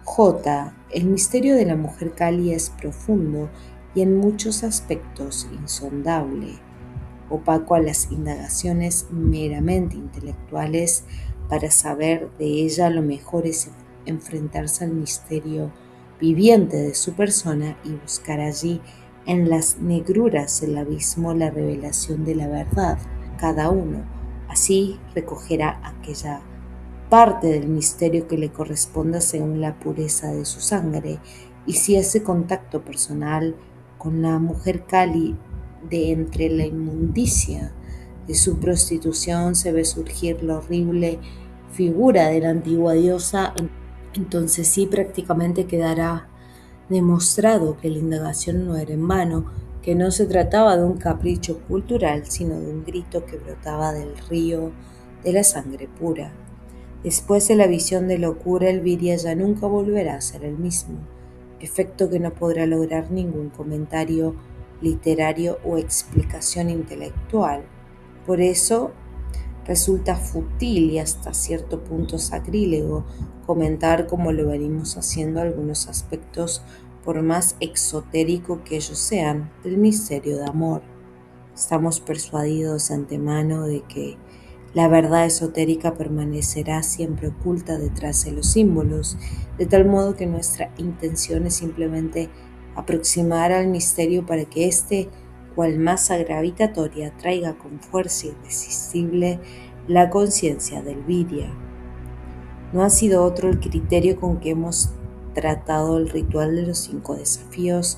J. El misterio de la mujer Kali es profundo y en muchos aspectos insondable, opaco a las indagaciones meramente intelectuales. Para saber de ella lo mejor es enfrentarse al misterio viviente de su persona y buscar allí, en las negruras del abismo, la revelación de la verdad. Cada uno así recogerá aquella parte del misterio que le corresponda según la pureza de su sangre, y si ese contacto personal con la mujer Kali de entre la inmundicia de su prostitución se ve surgir la horrible figura de la antigua diosa, entonces sí prácticamente quedará demostrado que la indagación no era en vano, que no se trataba de un capricho cultural, sino de un grito que brotaba del río de la sangre pura. Después de la visión de locura, el Viria ya nunca volverá a ser el mismo, efecto que no podrá lograr ningún comentario literario o explicación intelectual. Por eso resulta fútil y hasta cierto punto sacrílego comentar, como lo venimos haciendo, algunos aspectos, por más exotérico que ellos sean, del misterio de amor. Estamos persuadidos de antemano de que la verdad esotérica permanecerá siempre oculta detrás de los símbolos, de tal modo que nuestra intención es simplemente aproximar al misterio para que éste, cual masa gravitatoria, traiga con fuerza irresistible la conciencia del Vidya. No ha sido otro el criterio con que hemos tratado el ritual de los 5 desafíos,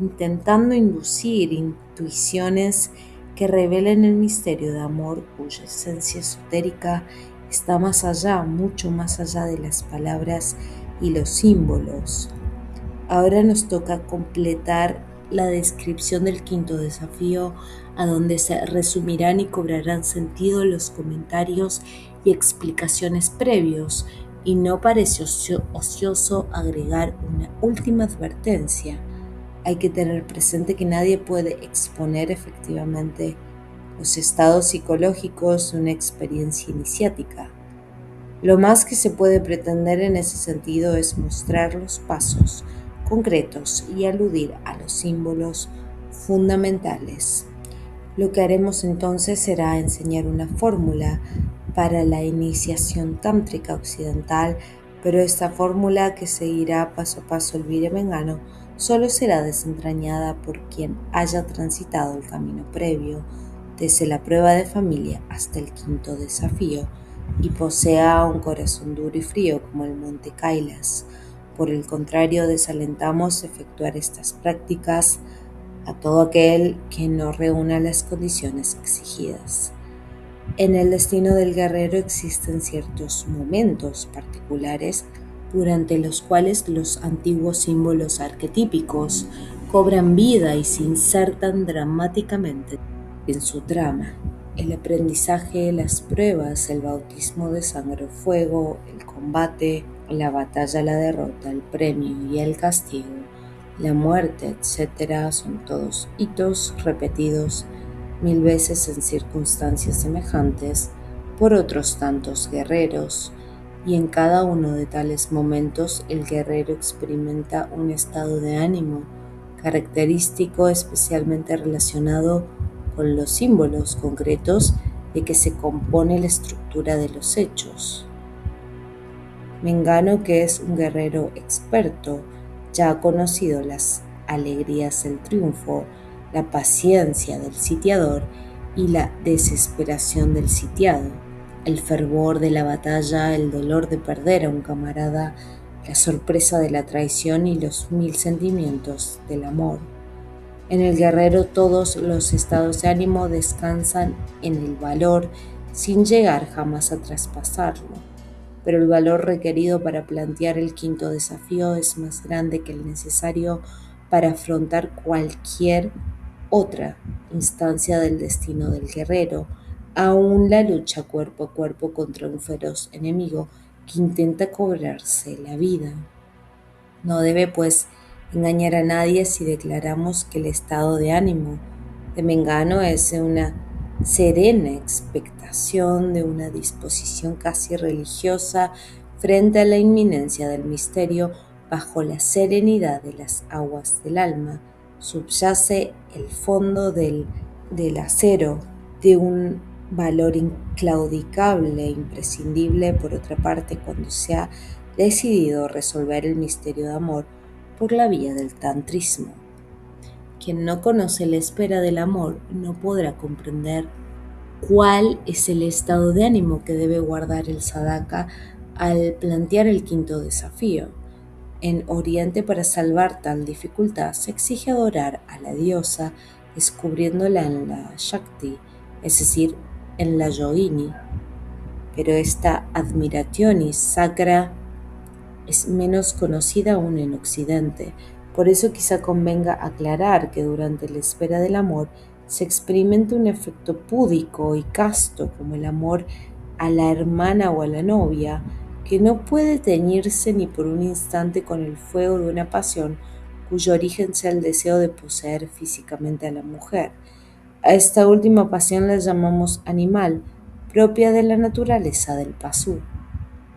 intentando inducir intuiciones que revelen el misterio de amor cuya esencia esotérica está más allá, mucho más allá de las palabras y los símbolos. Ahora nos toca completar la descripción del 5.º desafío, a donde se resumirán y cobrarán sentido los comentarios y explicaciones previos, y no parece ocioso agregar una última advertencia. Hay que tener presente que nadie puede exponer efectivamente los estados psicológicos de una experiencia iniciática. Lo más que se puede pretender en ese sentido es mostrar los pasos concretos y aludir a los símbolos fundamentales. Lo que haremos entonces será enseñar una fórmula para la iniciación tántrica occidental, pero esta fórmula, que seguirá paso a paso el Virya Mengano, solo será desentrañada por quien haya transitado el camino previo, desde la prueba de familia hasta el 5.º desafío, y posea un corazón duro y frío como el monte Kailas. Por el contrario, desalentamos efectuar estas prácticas a todo aquel que no reúna las condiciones exigidas. En el destino del guerrero existen ciertos momentos particulares durante los cuales los antiguos símbolos arquetípicos cobran vida y se insertan dramáticamente en su trama. El aprendizaje, las pruebas, el bautismo de sangre o fuego, el combate, la batalla, la derrota, el premio y el castigo, la muerte, etc., son todos hitos repetidos 1000 veces en circunstancias semejantes por otros tantos guerreros, y en cada uno de tales momentos el guerrero experimenta un estado de ánimo característico especialmente relacionado con los símbolos concretos de que se compone la estructura de los hechos. Mengano, que es un guerrero experto, ya ha conocido las alegrías del triunfo, la paciencia del sitiador y la desesperación del sitiado, el fervor de la batalla, el dolor de perder a un camarada, la sorpresa de la traición y los 1000 sentimientos del amor. En el guerrero todos los estados de ánimo descansan en el valor sin llegar jamás a traspasarlo, pero el valor requerido para plantear el 5.º desafío es más grande que el necesario para afrontar cualquier otra instancia del destino del guerrero, aún la lucha cuerpo a cuerpo contra un feroz enemigo que intenta cobrarse la vida. No debe, pues, engañar a nadie si declaramos que el estado de ánimo de Mengano es de una serena expectación, de una disposición casi religiosa frente a la inminencia del misterio, bajo la serenidad de las aguas del alma, subyace el fondo del acero de un valor inclaudicable e imprescindible. Por otra parte, cuando se ha decidido resolver el misterio de amor por la vía del tantrismo. Quien no conoce la espera del amor no podrá comprender cuál es el estado de ánimo que debe guardar el sadhaka al plantear el quinto desafío. En Oriente, para salvar tal dificultad, se exige adorar a la diosa descubriéndola en la Shakti, es decir, en la Yogini. Pero esta admirationis sacra es menos conocida aún en Occidente. Por eso quizá convenga aclarar que durante la espera del amor se experimenta un efecto púdico y casto como el amor a la hermana o a la novia, que no puede teñirse ni por un instante con el fuego de una pasión cuyo origen sea el deseo de poseer físicamente a la mujer. A esta última pasión la llamamos animal, propia de la naturaleza del pasú.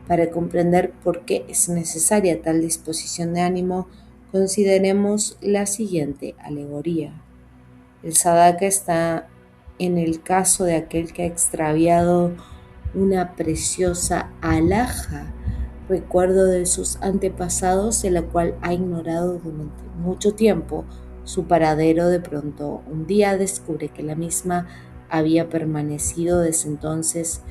Para comprender por qué es necesaria tal disposición de ánimo, consideremos la siguiente alegoría. El sadhaka está en el caso de aquel que ha extraviado una preciosa alhaja, recuerdo de sus antepasados, de la cual ha ignorado durante mucho tiempo su paradero. De pronto, un día descubre que la misma había permanecido desde entonces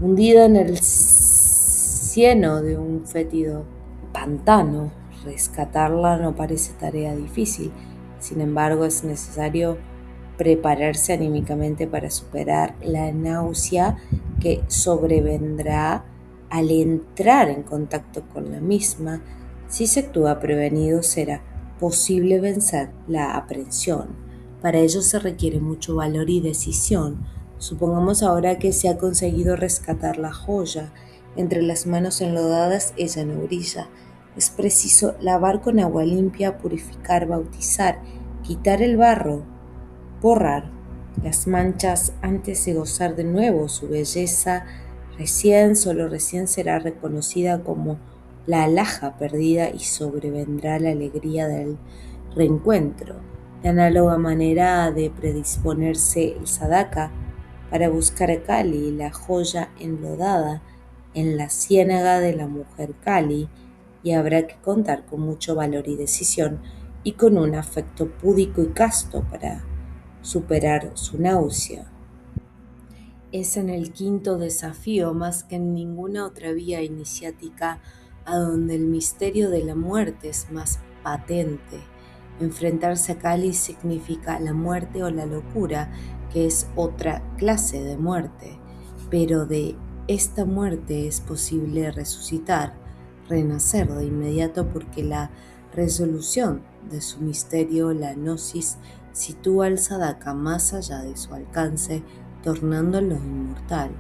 hundida en el cieno de un fétido pantano. Rescatarla no parece tarea difícil, sin embargo es necesario prepararse anímicamente para superar la náusea que sobrevendrá al entrar en contacto con la misma. Si se actúa prevenido, será posible vencer la aprensión. Para ello se requiere mucho valor y decisión. Supongamos ahora que se ha conseguido rescatar la joya. Entre las manos enlodadas ella no brilla. Es preciso lavar con agua limpia, purificar, bautizar, quitar el barro, borrar las manchas antes de gozar de nuevo su belleza. Solo recién será reconocida como la alhaja perdida y sobrevendrá la alegría del reencuentro. De análoga manera de predisponerse el sadhaka para buscar a Kali, la joya enlodada en la ciénaga de la mujer Kali, y habrá que contar con mucho valor y decisión y con un afecto púdico y casto para superar su náusea. Es en el quinto desafío, más que en ninguna otra vía iniciática, a donde el misterio de la muerte es más patente. Enfrentarse a Kali significa la muerte o la locura, que es otra clase de muerte, pero de esta muerte es posible resucitar, renacer de inmediato, porque la resolución de su misterio, la gnosis, sitúa al sadhaka más allá de su alcance, tornándolo inmortal.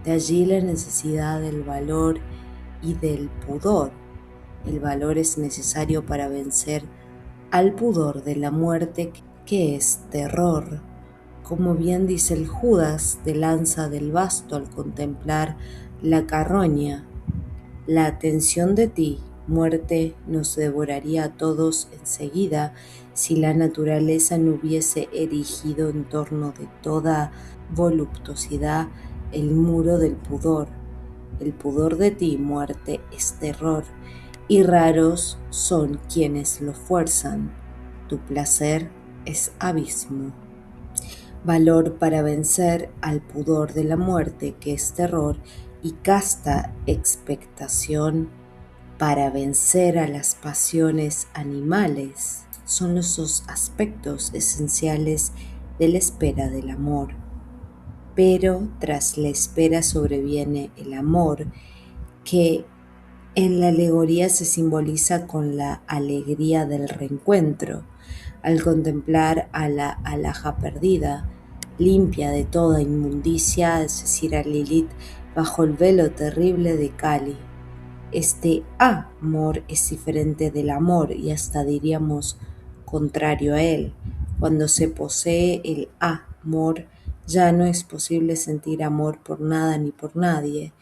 De allí la necesidad del valor y del pudor. El valor es necesario para vencer al pudor de la muerte, que es terror. Como bien dice el Judas de Lanza del Basto al contemplar la carroña: la atención de ti, muerte, nos devoraría a todos enseguida si la naturaleza no hubiese erigido en torno de toda voluptuosidad el muro del pudor. El pudor de ti, muerte, es terror, y raros son quienes lo fuerzan. Tu placer es abismo. Valor para vencer al pudor de la muerte, que es terror, y casta expectación para vencer a las pasiones animales, son los dos aspectos esenciales de la espera del amor. Pero tras la espera sobreviene el amor, que en la alegoría se simboliza con la alegría del reencuentro. Al contemplar a la alhaja perdida, limpia de toda inmundicia, es decir, a Lilith, bajo el velo terrible de Kali, este amor es diferente del amor y hasta diríamos contrario a él. Cuando se posee el amor, ya no es posible sentir amor por nada ni por nadie.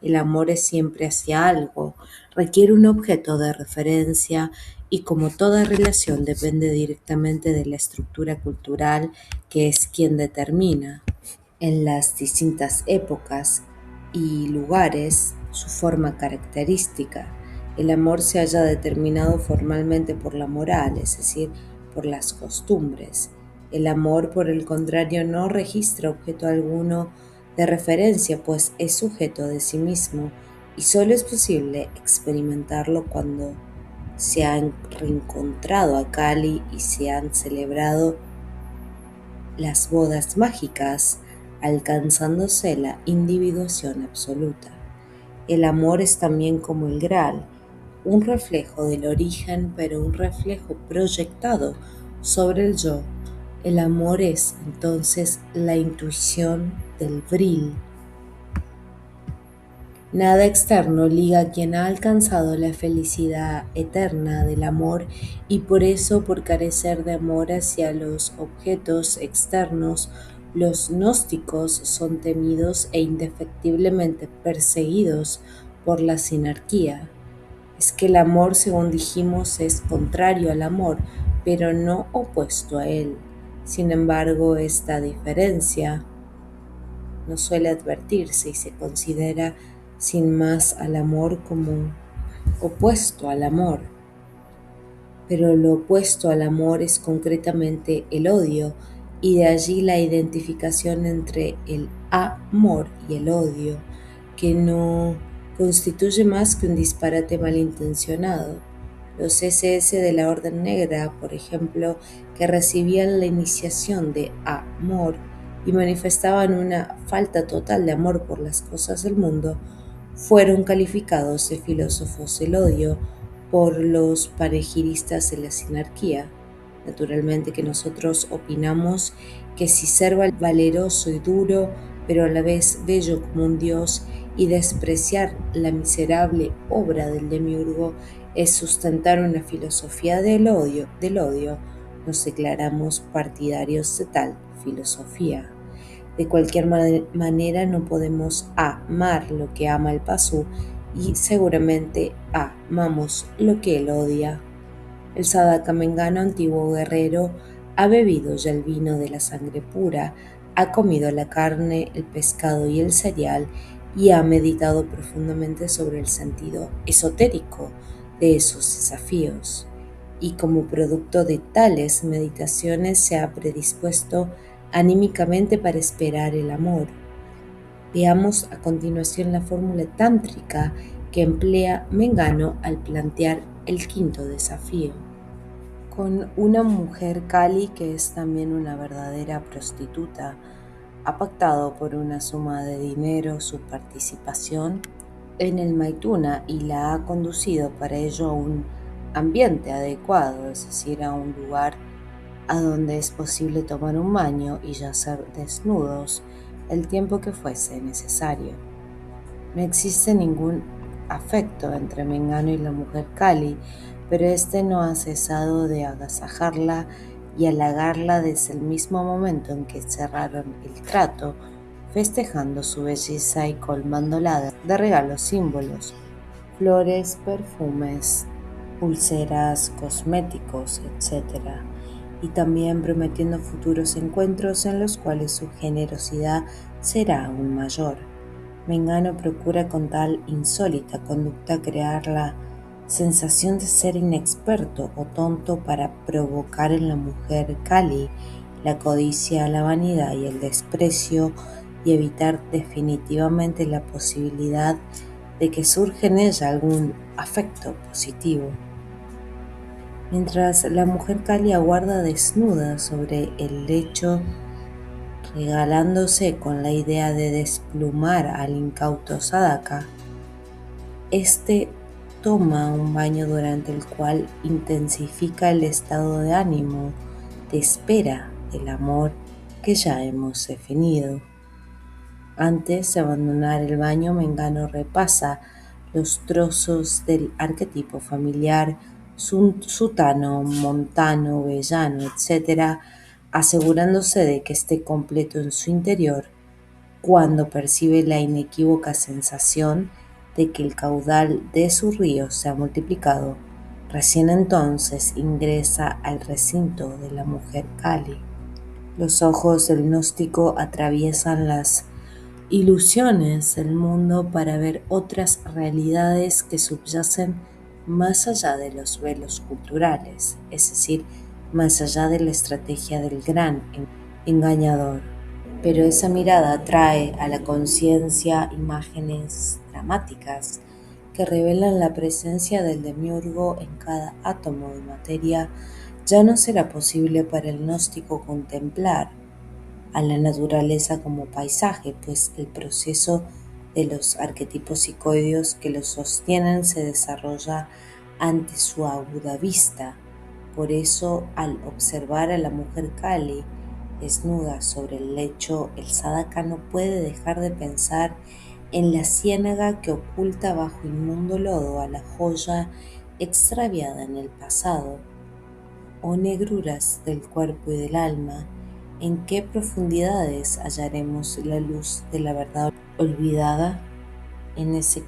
El amor es siempre hacia algo, requiere un objeto de referencia y como toda relación depende directamente de la estructura cultural que es quien determina en las distintas épocas y lugares su forma característica. El amor se halla determinado formalmente por la moral, es decir, por las costumbres. El amor, por el contrario, no registra objeto alguno de referencia, pues es sujeto de sí mismo y solo es posible experimentarlo cuando se han reencontrado a Kali y se han celebrado las bodas mágicas, alcanzándose la individuación absoluta. El amor es también como el Graal, un reflejo del origen, pero un reflejo proyectado sobre el yo. El amor es entonces la intuición del Vril. Nada externo liga a quien ha alcanzado la felicidad eterna del amor y por eso, por carecer de amor hacia los objetos externos, los gnósticos son temidos e indefectiblemente perseguidos por la sinarquía. Es que el amor, según dijimos, es contrario al amor, pero no opuesto a él. Sin embargo, esta diferencia no suele advertirse y se considera sin más al amor como opuesto al amor. Pero lo opuesto al amor es concretamente el odio, y de allí la identificación entre el amor y el odio, que no constituye más que un disparate malintencionado. Los SS de la Orden Negra, por ejemplo, que recibían la iniciación de amor y manifestaban una falta total de amor por las cosas del mundo, fueron calificados de filósofos del odio por los panegiristas de la sinarquía. Naturalmente que nosotros opinamos que si ser valeroso y duro, pero a la vez bello como un dios, y despreciar la miserable obra del demiurgo es sustentar una filosofía del odio, nos declaramos partidarios de tal filosofía. De cualquier manera no podemos amar lo que ama el Pasú y seguramente amamos lo que él odia. El Sadaka Mengano, antiguo guerrero, ha bebido ya el vino de la sangre pura, ha comido la carne, el pescado y el cereal y ha meditado profundamente sobre el sentido esotérico de esos desafíos. Y como producto de tales meditaciones se ha predispuesto anímicamente para esperar el amor. Veamos a continuación la fórmula tántrica que emplea Mengano al plantear el quinto desafío. Con una mujer Kali, que es también una verdadera prostituta, ha pactado por una suma de dinero su participación en el Maituna y la ha conducido para ello a un ambiente adecuado, es decir, a un lugar a donde es posible tomar un baño y yacer desnudos el tiempo que fuese necesario. No existe ningún afecto entre Mengano y la mujer Kali, pero este no ha cesado de agasajarla y halagarla desde el mismo momento en que cerraron el trato, festejando su belleza y colmándola de regalos símbolos, flores, perfumes, pulseras, cosméticos, etc. Y también prometiendo futuros encuentros en los cuales su generosidad será aún mayor. Mengano procura con tal insólita conducta crear la sensación de ser inexperto o tonto para provocar en la mujer Kali la codicia, la vanidad y el desprecio y evitar definitivamente la posibilidad de que surja en ella algún afecto positivo. Mientras la mujer Kali aguarda desnuda sobre el lecho, regalándose con la idea de desplumar al incauto Sadaka, este toma un baño durante el cual intensifica el estado de ánimo de espera del amor que ya hemos definido. Antes de abandonar el baño, Mengano repasa los trozos del arquetipo familiar sutano, montano, vellano, etc., asegurándose de que esté completo en su interior cuando percibe la inequívoca sensación de que el caudal de su río se ha multiplicado, recién entonces ingresa al recinto de la mujer Kali. Los ojos del gnóstico atraviesan las ilusiones del mundo para ver otras realidades que subyacen más allá de los velos culturales, es decir, más allá de la estrategia del gran engañador. Pero esa mirada trae a la conciencia imágenes dramáticas que revelan la presencia del demiurgo en cada átomo de materia. Ya no será posible para el gnóstico contemplar a la naturaleza como paisaje, pues el proceso de los arquetipos psicoideos que los sostienen se desarrolla ante su aguda vista. Por eso, al observar a la mujer Kali desnuda sobre el lecho, el sadhaka no puede dejar de pensar en la ciénaga que oculta bajo inmundo lodo a la joya extraviada en el pasado. Oh negruras del cuerpo y del alma, ¿en qué profundidades hallaremos la luz de la verdad olvidada? En ese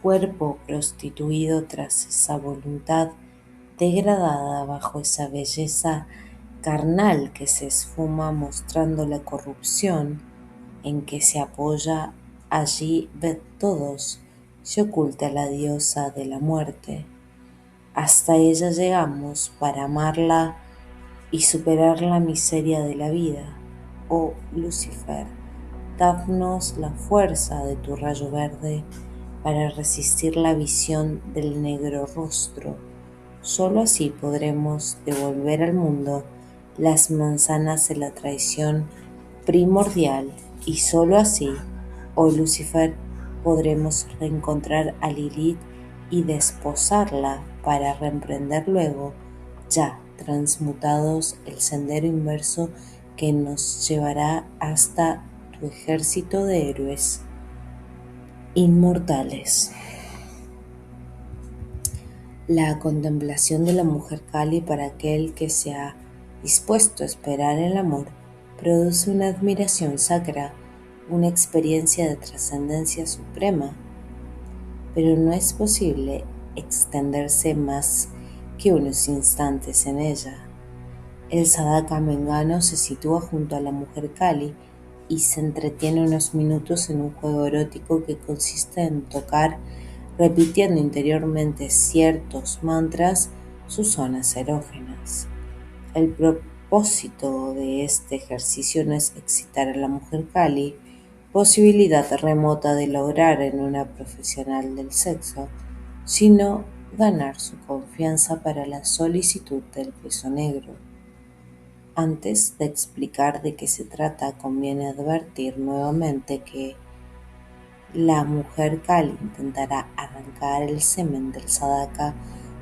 cuerpo prostituido tras esa voluntad degradada bajo esa belleza carnal que se esfuma mostrando la corrupción en que se apoya, allí ved todos, se oculta la diosa de la muerte. Hasta ella llegamos para amarla y superar la miseria de la vida. Oh Lucifer, danos la fuerza de tu rayo verde para resistir la visión del negro rostro. Solo así podremos devolver al mundo las manzanas de la traición primordial y solo así, oh Lucifer, podremos reencontrar a Lilith y desposarla para reemprender luego, ya transmutados, el sendero inverso que nos llevará hasta tu ejército de héroes inmortales. La contemplación de la mujer Kali para aquel que se ha dispuesto a esperar el amor produce una admiración sacra, una experiencia de trascendencia suprema, pero no es posible extenderse más que unos instantes en ella. El sadhaka mengano se sitúa junto a la mujer Kali y se entretiene unos minutos en un juego erótico que consiste en tocar, repitiendo interiormente ciertos mantras, sus zonas erógenas. El propósito de este ejercicio no es excitar a la mujer Kali, posibilidad remota de lograr en una profesional del sexo, sino ganar su confianza para la solicitud del beso negro. Antes de explicar de qué se trata, conviene advertir nuevamente que la mujer Kali intentará arrancar el semen del sadhaka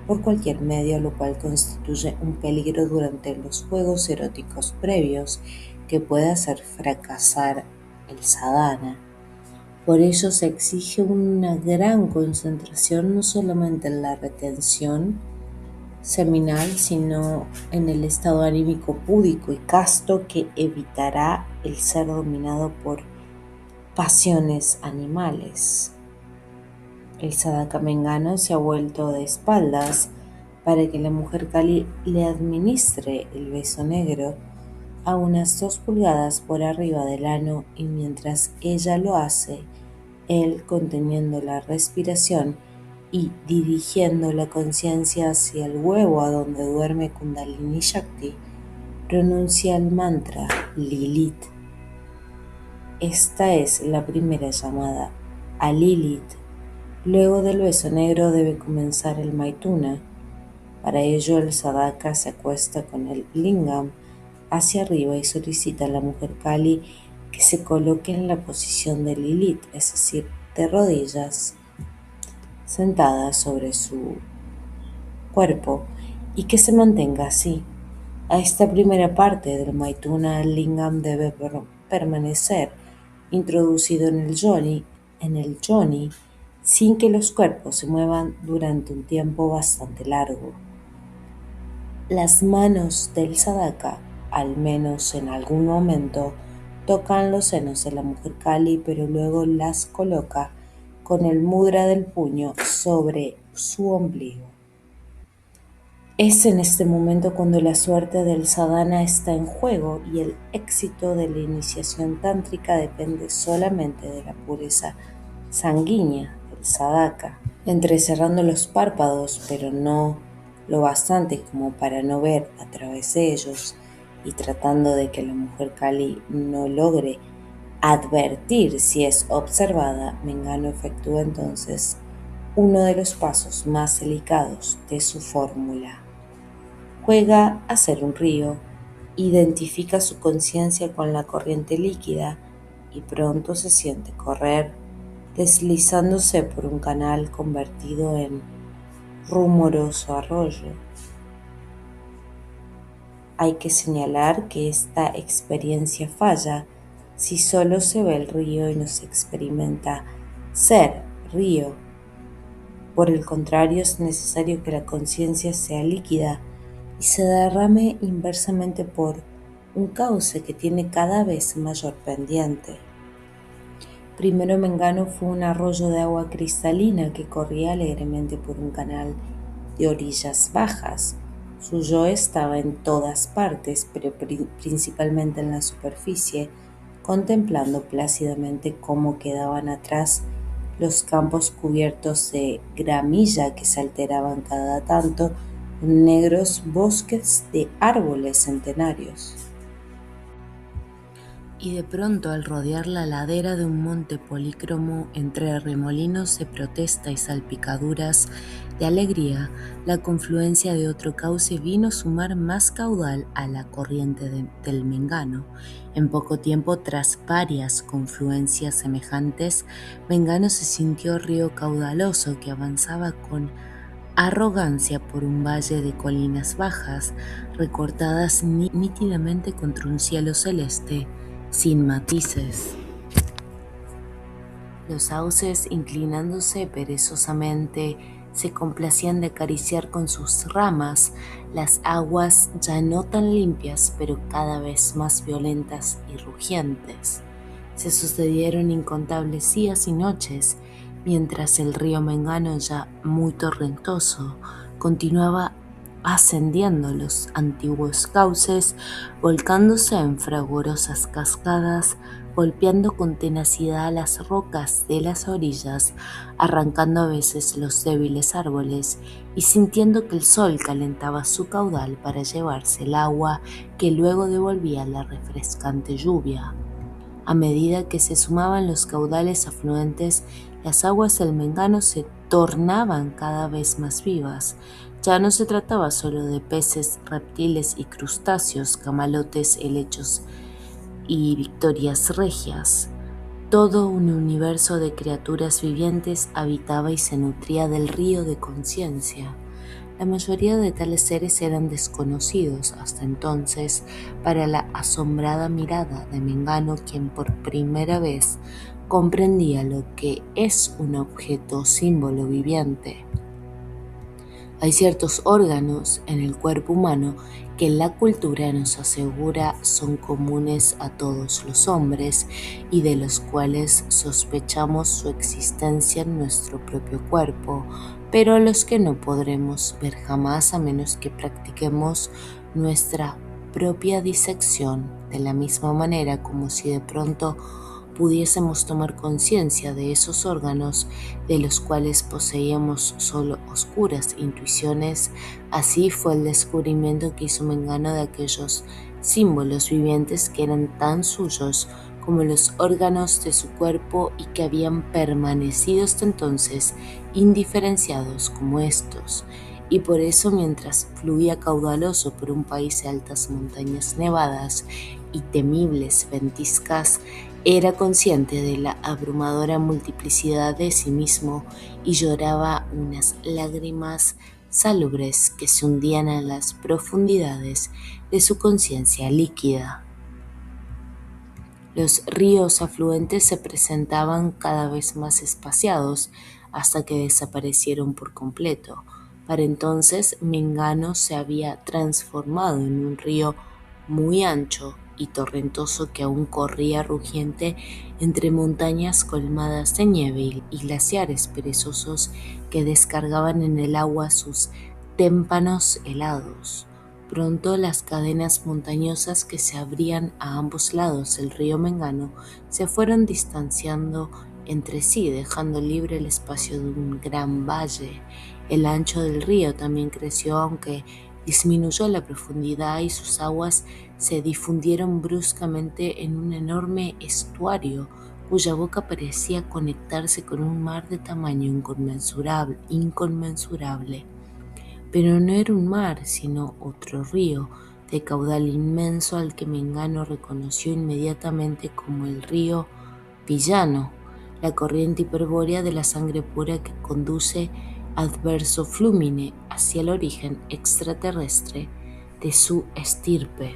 por cualquier medio, lo cual constituye un peligro durante los juegos eróticos previos que puede hacer fracasar el sadhana. Por ello se exige una gran concentración no solamente en la retención seminal, sino en el estado anímico púdico y casto que evitará el ser dominado por pasiones animales. El sadhaka mengano se ha vuelto de espaldas para que la mujer Kali le administre el beso negro a unas 2 pulgadas por arriba del ano, y mientras ella lo hace, él, conteniendo la respiración y dirigiendo la conciencia hacia el huevo a donde duerme Kundalini Shakti, pronuncia el mantra Lilith. Esta es la primera llamada a Lilith. Luego del beso negro debe comenzar el Maituna. Para ello el sadhaka se acuesta con el lingam hacia arriba y solicita a la mujer Kali que se coloque en la posición de Lilith, es decir, de rodillas, sentada sobre su cuerpo, y que se mantenga así. A esta primera parte del Maituna el lingam debe permanecer introducido en el yoni, sin que los cuerpos se muevan durante un tiempo bastante largo. Las manos del sadhaka, al menos en algún momento, tocan los senos de la mujer Kali, pero luego las coloca con el mudra del puño sobre su ombligo. Es en este momento cuando la suerte del sadhana está en juego y el éxito de la iniciación tántrica depende solamente de la pureza sanguínea del sadhaka. Entrecerrando los párpados, pero no lo bastante como para no ver a través de ellos, y tratando de que la mujer Kali no logre advertir si es observada, Mengano efectúa entonces uno de los pasos más delicados de su fórmula. Juega a ser un río, identifica su conciencia con la corriente líquida y pronto se siente correr, deslizándose por un canal convertido en rumoroso arroyo. Hay que señalar que esta experiencia falla si solo se ve el río y no se experimenta ser río. Por el contrario, es necesario que la conciencia sea líquida y se derrame inversamente por un cauce que tiene cada vez mayor pendiente. Primero Mengano fue un arroyo de agua cristalina que corría alegremente por un canal de orillas bajas. Su yo estaba en todas partes, pero principalmente en la superficie, contemplando plácidamente cómo quedaban atrás los campos cubiertos de gramilla que se alteraban cada tanto en negros bosques de árboles centenarios. Y de pronto, al rodear la ladera de un monte polícromo entre remolinos de protesta y salpicaduras de alegría, la confluencia de otro cauce vino a sumar más caudal a la corriente del Mengano. En poco tiempo, tras varias confluencias semejantes, Mengano se sintió río caudaloso que avanzaba con arrogancia por un valle de colinas bajas, recortadas nítidamente contra un cielo celeste, sin matices. Los sauces, inclinándose perezosamente, se complacían de acariciar con sus ramas las aguas ya no tan limpias, pero cada vez más violentas y rugientes. Se sucedieron incontables días y noches, mientras el río Mengano, ya muy torrentoso, continuaba ascendiendo los antiguos cauces, volcándose en fragorosas cascadas, golpeando con tenacidad las rocas de las orillas, arrancando a veces los débiles árboles y sintiendo que el sol calentaba su caudal para llevarse el agua que luego devolvía la refrescante lluvia. A medida que se sumaban los caudales afluentes, las aguas del Mengano se tornaban cada vez más vivas. Ya no se trataba solo de peces, reptiles y crustáceos, camalotes, helechos y victorias regias. Todo un universo de criaturas vivientes habitaba y se nutría del río de conciencia. La mayoría de tales seres eran desconocidos hasta entonces para la asombrada mirada de Mengano, quien por primera vez comprendía lo que es un objeto símbolo viviente. Hay ciertos órganos en el cuerpo humano que la cultura nos asegura son comunes a todos los hombres y de los cuales sospechamos su existencia en nuestro propio cuerpo, pero a los que no podremos ver jamás a menos que practiquemos nuestra propia disección, de la misma manera como si de pronto pudiésemos tomar conciencia de esos órganos de los cuales poseíamos solo oscuras intuiciones. Así fue el descubrimiento que hizo Mengano de aquellos símbolos vivientes que eran tan suyos como los órganos de su cuerpo y que habían permanecido hasta entonces indiferenciados como estos. Y por eso, mientras fluía caudaloso por un país de altas montañas nevadas y temibles ventiscas, era consciente de la abrumadora multiplicidad de sí mismo y lloraba unas lágrimas salubres que se hundían en las profundidades de su conciencia líquida. Los ríos afluentes se presentaban cada vez más espaciados hasta que desaparecieron por completo. Para entonces, Mengano se había transformado en un río muy ancho, y torrentoso que aún corría rugiente entre montañas colmadas de nieve y glaciares perezosos que descargaban en el agua sus témpanos helados. Pronto las cadenas montañosas que se abrían a ambos lados del río Mengano se fueron distanciando entre sí, dejando libre el espacio de un gran valle. El ancho del río también creció, aunque disminuyó la profundidad, y sus aguas se difundieron bruscamente en un enorme estuario cuya boca parecía conectarse con un mar de tamaño inconmensurable. Pero no era un mar, sino otro río de caudal inmenso al que Mengano reconoció inmediatamente como el río Villano, la corriente hiperbórea de la sangre pura que conduce adverso flúmine hacia el origen extraterrestre de su estirpe.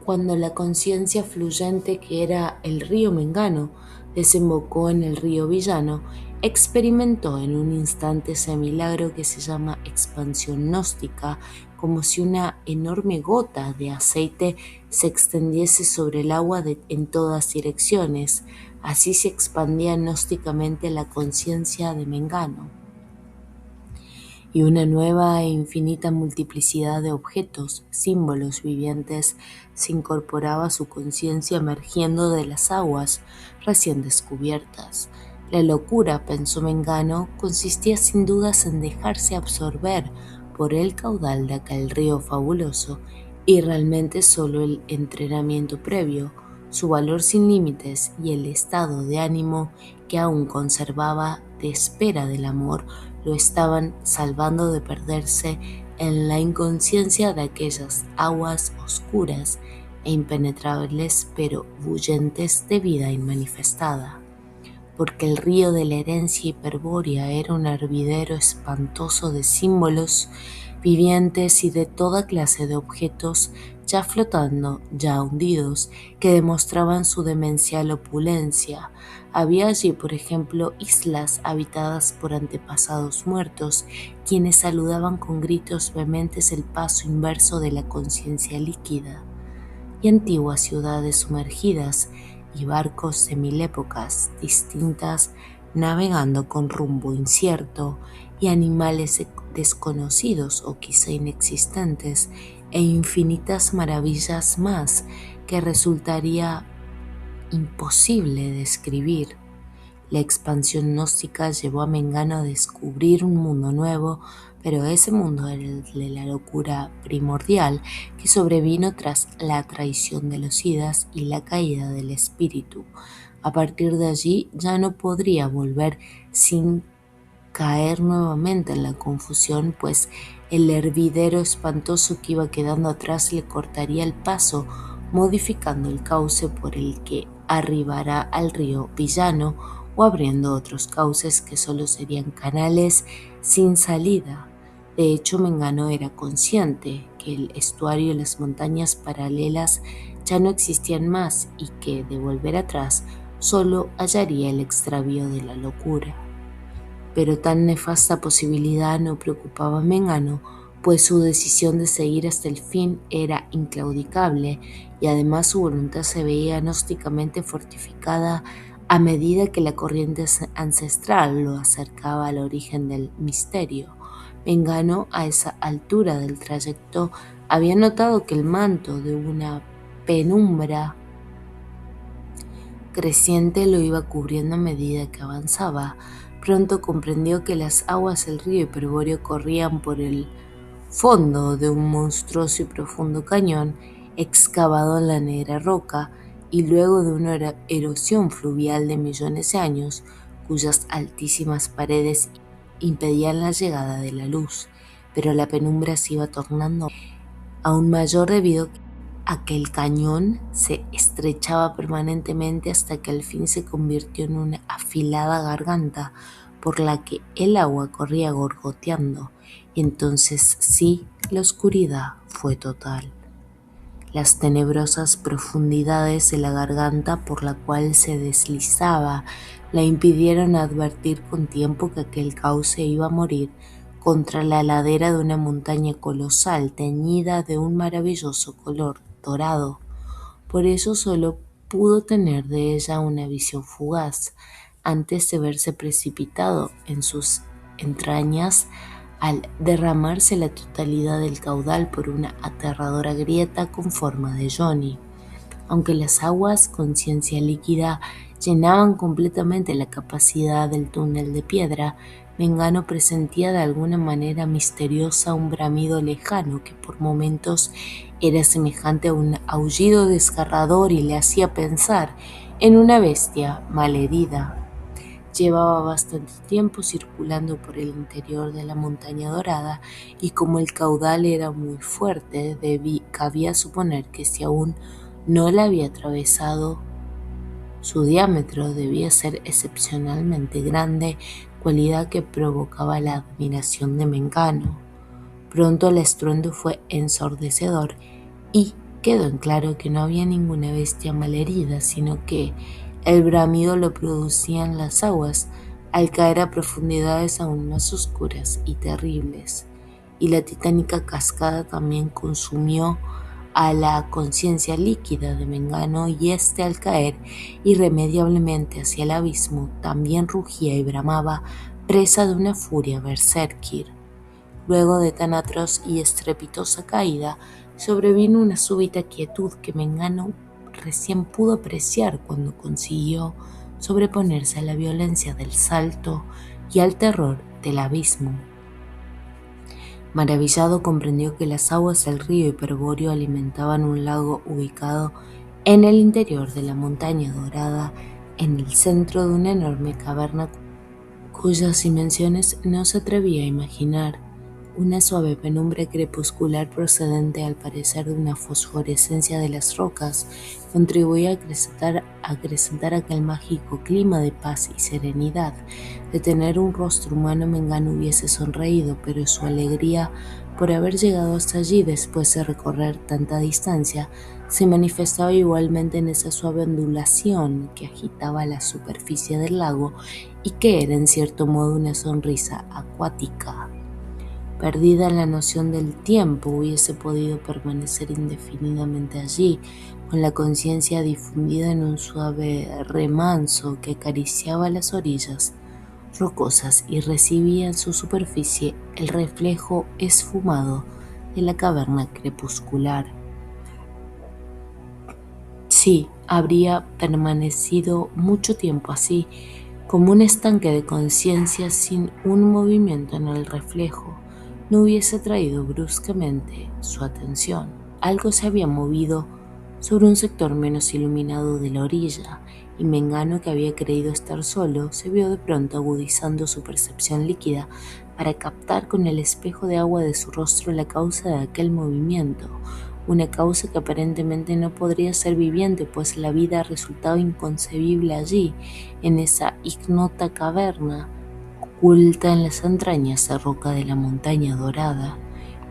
Cuando la conciencia fluyente que era el río Mengano desembocó en el río Villano, experimentó en un instante ese milagro que se llama expansión gnóstica, como si una enorme gota de aceite se extendiese sobre el agua en todas direcciones. Así se expandía gnósticamente la conciencia de Mengano, y una nueva e infinita multiplicidad de objetos, símbolos vivientes, se incorporaba a su conciencia emergiendo de las aguas recién descubiertas. La locura, pensó Mengano, consistía sin dudas en dejarse absorber por el caudal de aquel río fabuloso, y realmente solo el entrenamiento previo, su valor sin límites y el estado de ánimo que aún conservaba de espera del amor lo estaban salvando de perderse en la inconsciencia de aquellas aguas oscuras e impenetrables, pero bullentes de vida inmanifestada. Porque el río de la herencia hiperbórea era un hervidero espantoso de símbolos vivientes y de toda clase de objetos ya flotando, ya hundidos, que demostraban su demencial opulencia. Había allí, por ejemplo, islas habitadas por antepasados muertos, quienes saludaban con gritos vehementes el paso inverso de la conciencia líquida, y antiguas ciudades sumergidas, y barcos de 1000 épocas distintas navegando con rumbo incierto, y animales desconocidos o quizá inexistentes, e infinitas maravillas más que resultaría imposible describir. La expansión gnóstica llevó a Mengano a descubrir un mundo nuevo, pero ese mundo era el de la locura primordial que sobrevino tras la traición de los Idas y la caída del espíritu. A partir de allí ya no podría volver sin caer nuevamente en la confusión, pues el hervidero espantoso que iba quedando atrás le cortaría el paso, modificando el cauce por el que arribará al río Villano, o abriendo otros cauces que solo serían canales sin salida. De hecho, Mengano era consciente que el estuario y las montañas paralelas ya no existían más, y que de volver atrás solo hallaría el extravío de la locura. Pero tan nefasta posibilidad no preocupaba a Mengano, pues su decisión de seguir hasta el fin era inclaudicable, y además su voluntad se veía gnósticamente fortificada a medida que la corriente ancestral lo acercaba al origen del misterio. Mengano, a esa altura del trayecto, había notado que el manto de una penumbra creciente lo iba cubriendo a medida que avanzaba. Pronto comprendió que las aguas del río hiperbóreo corrían por el fondo de un monstruoso y profundo cañón excavado en la negra roca, y luego de una erosión fluvial de millones de años, cuyas altísimas paredes impedían la llegada de la luz. Pero la penumbra se iba tornando aún mayor debido a que el cañón se estrechaba permanentemente hasta que al fin se convirtió en una afilada garganta por la que el agua corría gorgoteando, y entonces sí, la oscuridad fue total. Las tenebrosas profundidades de la garganta por la cual se deslizaba la impidieron advertir con tiempo que aquel cauce iba a morir contra la ladera de una montaña colosal teñida de un maravilloso color dorado. Por eso solo pudo tener de ella una visión fugaz, antes de verse precipitado en sus entrañas al derramarse la totalidad del caudal por una aterradora grieta con forma de Johnny. Aunque las aguas con ciencia líquida llenaban completamente la capacidad del túnel de piedra, Mengano presentía de alguna manera misteriosa un bramido lejano que por momentos era semejante a un aullido desgarrador y le hacía pensar en una bestia malherida. Llevaba bastante tiempo circulando por el interior de la montaña dorada y como el caudal era muy fuerte, cabía suponer que si aún no la había atravesado, su diámetro debía ser excepcionalmente grande, cualidad que provocaba la admiración de Mengano. Pronto el estruendo fue ensordecedor y quedó en claro que no había ninguna bestia malherida, sino que el bramido lo producían las aguas al caer a profundidades aún más oscuras y terribles, y la titánica cascada también consumió a la conciencia líquida de Mengano, y éste al caer irremediablemente hacia el abismo también rugía y bramaba, presa de una furia berserkir. Luego de tan atroz y estrepitosa caída, sobrevino una súbita quietud que Mengano recién pudo apreciar cuando consiguió sobreponerse a la violencia del salto y al terror del abismo. Maravillado comprendió que las aguas del río Hiperbóreo alimentaban un lago ubicado en el interior de la montaña dorada, en el centro de una enorme caverna cuyas dimensiones no se atrevía a imaginar. Una suave penumbra crepuscular procedente al parecer de una fosforescencia de las rocas contribuía a acrecentar aquel mágico clima de paz y serenidad. De tener un rostro humano, Mengano hubiese sonreído, pero su alegría por haber llegado hasta allí después de recorrer tanta distancia se manifestaba igualmente en esa suave ondulación que agitaba la superficie del lago y que era en cierto modo una sonrisa acuática. Perdida la noción del tiempo, hubiese podido permanecer indefinidamente allí, con la conciencia difundida en un suave remanso que acariciaba las orillas rocosas y recibía en su superficie el reflejo esfumado de la caverna crepuscular. Sí, habría permanecido mucho tiempo así, como un estanque de conciencia sin un movimiento en el reflejo. No hubiese atraído bruscamente su atención. Algo se había movido sobre un sector menos iluminado de la orilla, y Mengano, que había creído estar solo, se vio de pronto agudizando su percepción líquida para captar con el espejo de agua de su rostro la causa de aquel movimiento, una causa que aparentemente no podría ser viviente, pues la vida resultaba inconcebible allí, en esa ignota caverna, oculta en las entrañas de roca de la montaña dorada.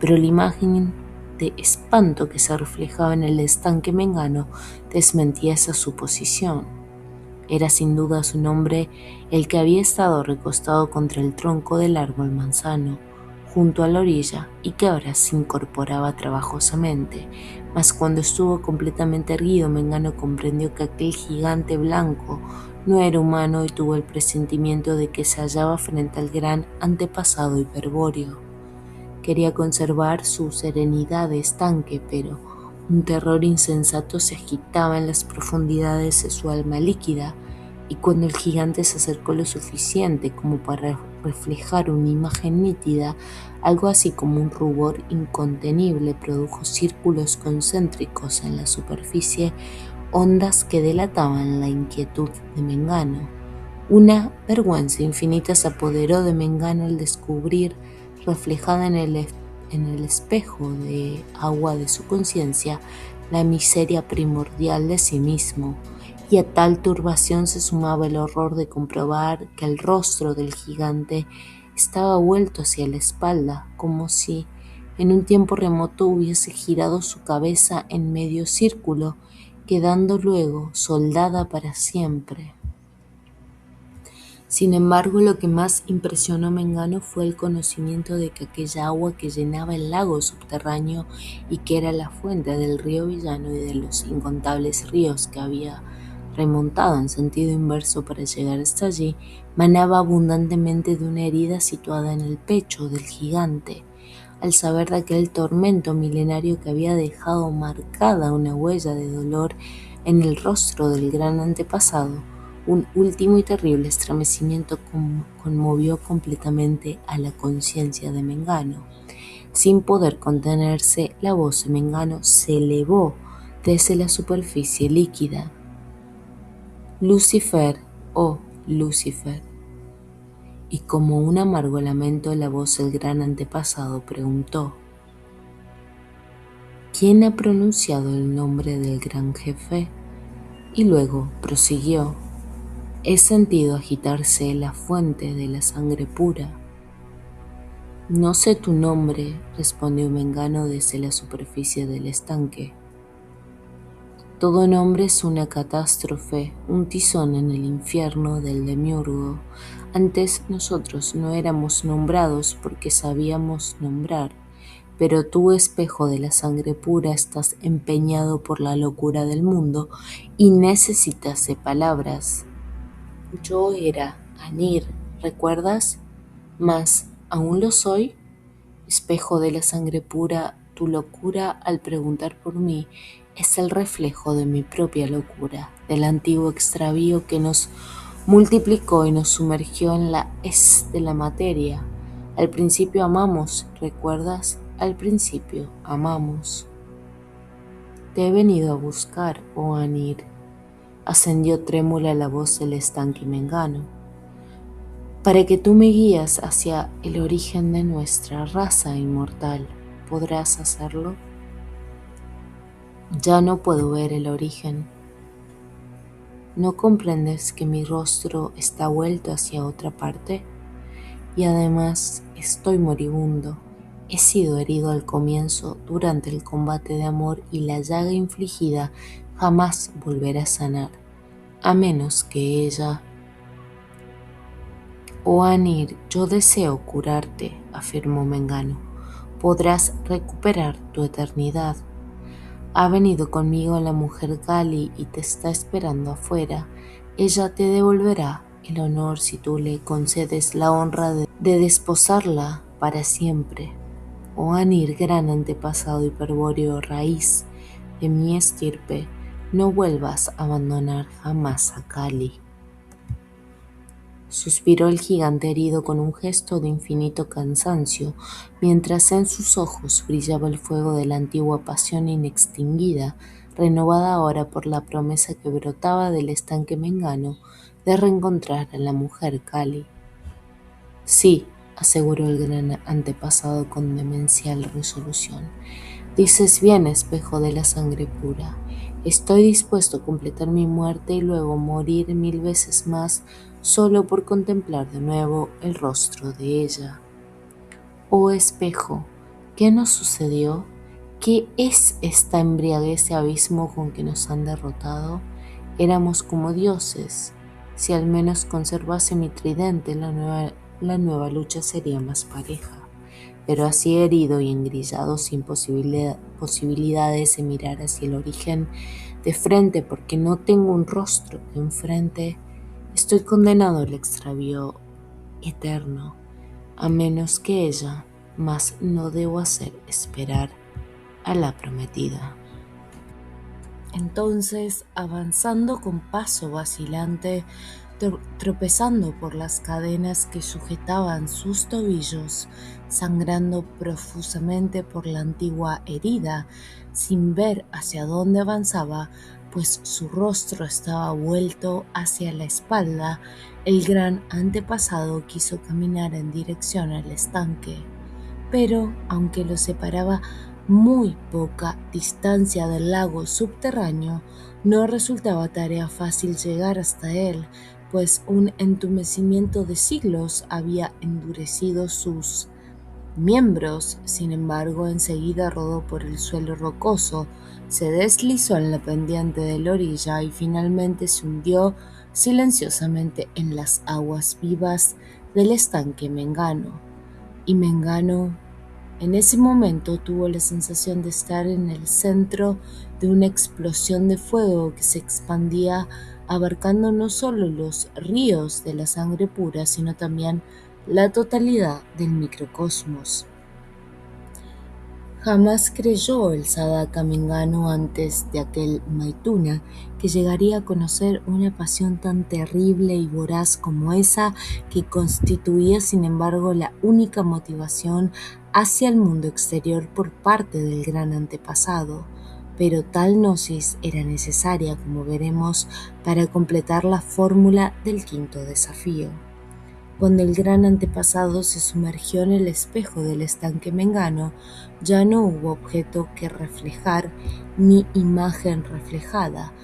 Pero la imagen de espanto que se reflejaba en el estanque Mengano desmentía esa suposición. Era sin duda su nombre el que había estado recostado contra el tronco del árbol manzano, junto a la orilla, y que ahora se incorporaba trabajosamente. Mas cuando estuvo completamente erguido, Mengano comprendió que aquel gigante blanco no era humano y tuvo el presentimiento de que se hallaba frente al gran antepasado hiperbóreo. Quería conservar su serenidad de estanque, pero un terror insensato se agitaba en las profundidades de su alma líquida, y cuando el gigante se acercó lo suficiente como para reflejar una imagen nítida, algo así como un rubor incontenible produjo círculos concéntricos en la superficie, ondas que delataban la inquietud de Mengano. Una vergüenza infinita se apoderó de Mengano al descubrir, reflejada en el espejo de agua de su conciencia, la miseria primordial de sí mismo, y a tal turbación se sumaba el horror de comprobar que el rostro del gigante estaba vuelto hacia la espalda, como si en un tiempo remoto hubiese girado su cabeza en medio círculo, quedando luego soldada para siempre. Sin embargo, lo que más impresionó a Mengano fue el conocimiento de que aquella agua que llenaba el lago subterráneo y que era la fuente del río Villano y de los incontables ríos que había remontado en sentido inverso para llegar hasta allí, manaba abundantemente de una herida situada en el pecho del gigante. Al saber de aquel tormento milenario que había dejado marcada una huella de dolor en el rostro del gran antepasado, un último y terrible estremecimiento conmovió completamente a la conciencia de Mengano. Sin poder contenerse, la voz de Mengano se elevó desde la superficie líquida. Lucifer, oh Lucifer. Y como un amargo lamento, la voz del gran antepasado preguntó: ¿quién ha pronunciado el nombre del gran jefe? Y luego prosiguió: he sentido agitarse la fuente de la sangre pura. No sé tu nombre, respondió Mengano desde la superficie del estanque. Todo nombre es una catástrofe, un tizón en el infierno del demiurgo. Antes nosotros no éramos nombrados porque sabíamos nombrar, pero tú, espejo de la sangre pura, estás empeñado por la locura del mundo y necesitas de palabras. Yo era Anir, ¿recuerdas? Mas, ¿aún lo soy? Espejo de la sangre pura, tu locura al preguntar por mí es el reflejo de mi propia locura, del antiguo extravío que nos multiplicó y nos sumergió en la hez de la materia. Al principio amamos, ¿recuerdas? Al principio amamos. Te he venido a buscar, oh Anir. Ascendió trémula la voz del estanque Mengano, para que tú me guías hacia el origen de nuestra raza inmortal. ¿Podrás hacerlo? Ya no puedo ver el origen. ¿No comprendes que mi rostro está vuelto hacia otra parte? Y además estoy moribundo. He sido herido al comienzo durante el combate de amor y la llaga infligida jamás volverá a sanar, a menos que ella... Oh Anir, yo deseo curarte, afirmó Mengano. Podrás recuperar tu eternidad. Ha venido conmigo la mujer Kali y te está esperando afuera. Ella te devolverá el honor si tú le concedes la honra de desposarla para siempre. Oh Anir, gran antepasado hiperbóreo, raíz de mi estirpe, no vuelvas a abandonar jamás a Kali. Suspiró el gigante herido con un gesto de infinito cansancio, mientras en sus ojos brillaba el fuego de la antigua pasión inextinguida, renovada ahora por la promesa que brotaba del estanque Mengano de reencontrar a la mujer Kali. Sí, aseguró el gran antepasado con demencial resolución. Dices bien, espejo de la sangre pura. Estoy dispuesto a completar mi muerte y luego morir 1000 veces más solo por contemplar de nuevo el rostro de ella. Oh espejo, ¿qué nos sucedió? ¿Qué es esta embriaguez y abismo con que nos han derrotado? Éramos como dioses. Si al menos conservase mi tridente, la nueva lucha sería más pareja. Pero así herido y engrillado, sin posibilidades de mirar hacia el origen de frente, porque no tengo un rostro enfrente, estoy condenado al extravío eterno, a menos que ella, mas no debo hacer esperar a la prometida. Entonces, avanzando con paso vacilante, tropezando por las cadenas que sujetaban sus tobillos, sangrando profusamente por la antigua herida, sin ver hacia dónde avanzaba, pues su rostro estaba vuelto hacia la espalda, el gran antepasado quiso caminar en dirección al estanque. Pero, aunque lo separaba muy poca distancia del lago subterráneo, no resultaba tarea fácil llegar hasta él, pues un entumecimiento de siglos había endurecido sus miembros. Sin embargo, enseguida rodó por el suelo rocoso, se deslizó en la pendiente de la orilla y finalmente se hundió silenciosamente en las aguas vivas del estanque Mengano. Y Mengano en ese momento tuvo la sensación de estar en el centro de una explosión de fuego que se expandía, abarcando no solo los ríos de la sangre pura, sino también la totalidad del microcosmos. Jamás creyó el Sadaka Mengano antes de aquel Maituna que llegaría a conocer una pasión tan terrible y voraz como esa, que constituía sin embargo la única motivación hacia el mundo exterior por parte del gran antepasado. Pero tal gnosis era necesaria, como veremos, para completar la fórmula del quinto desafío. Cuando el gran antepasado se sumergió en el espejo del estanque Mengano, ya no hubo objeto que reflejar ni imagen reflejada.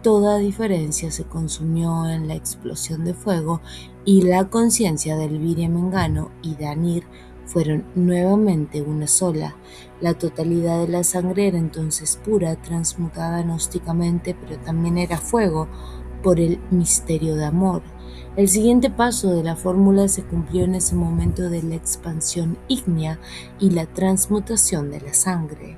Toda diferencia se consumió en la explosión de fuego y la conciencia de Elvira Mengano y de Anir fueron nuevamente una sola. La totalidad de la sangre era entonces pura, transmutada gnósticamente, pero también era fuego por el misterio de amor. El siguiente paso de la fórmula se cumplió en ese momento de la expansión ígnea y la transmutación de la sangre.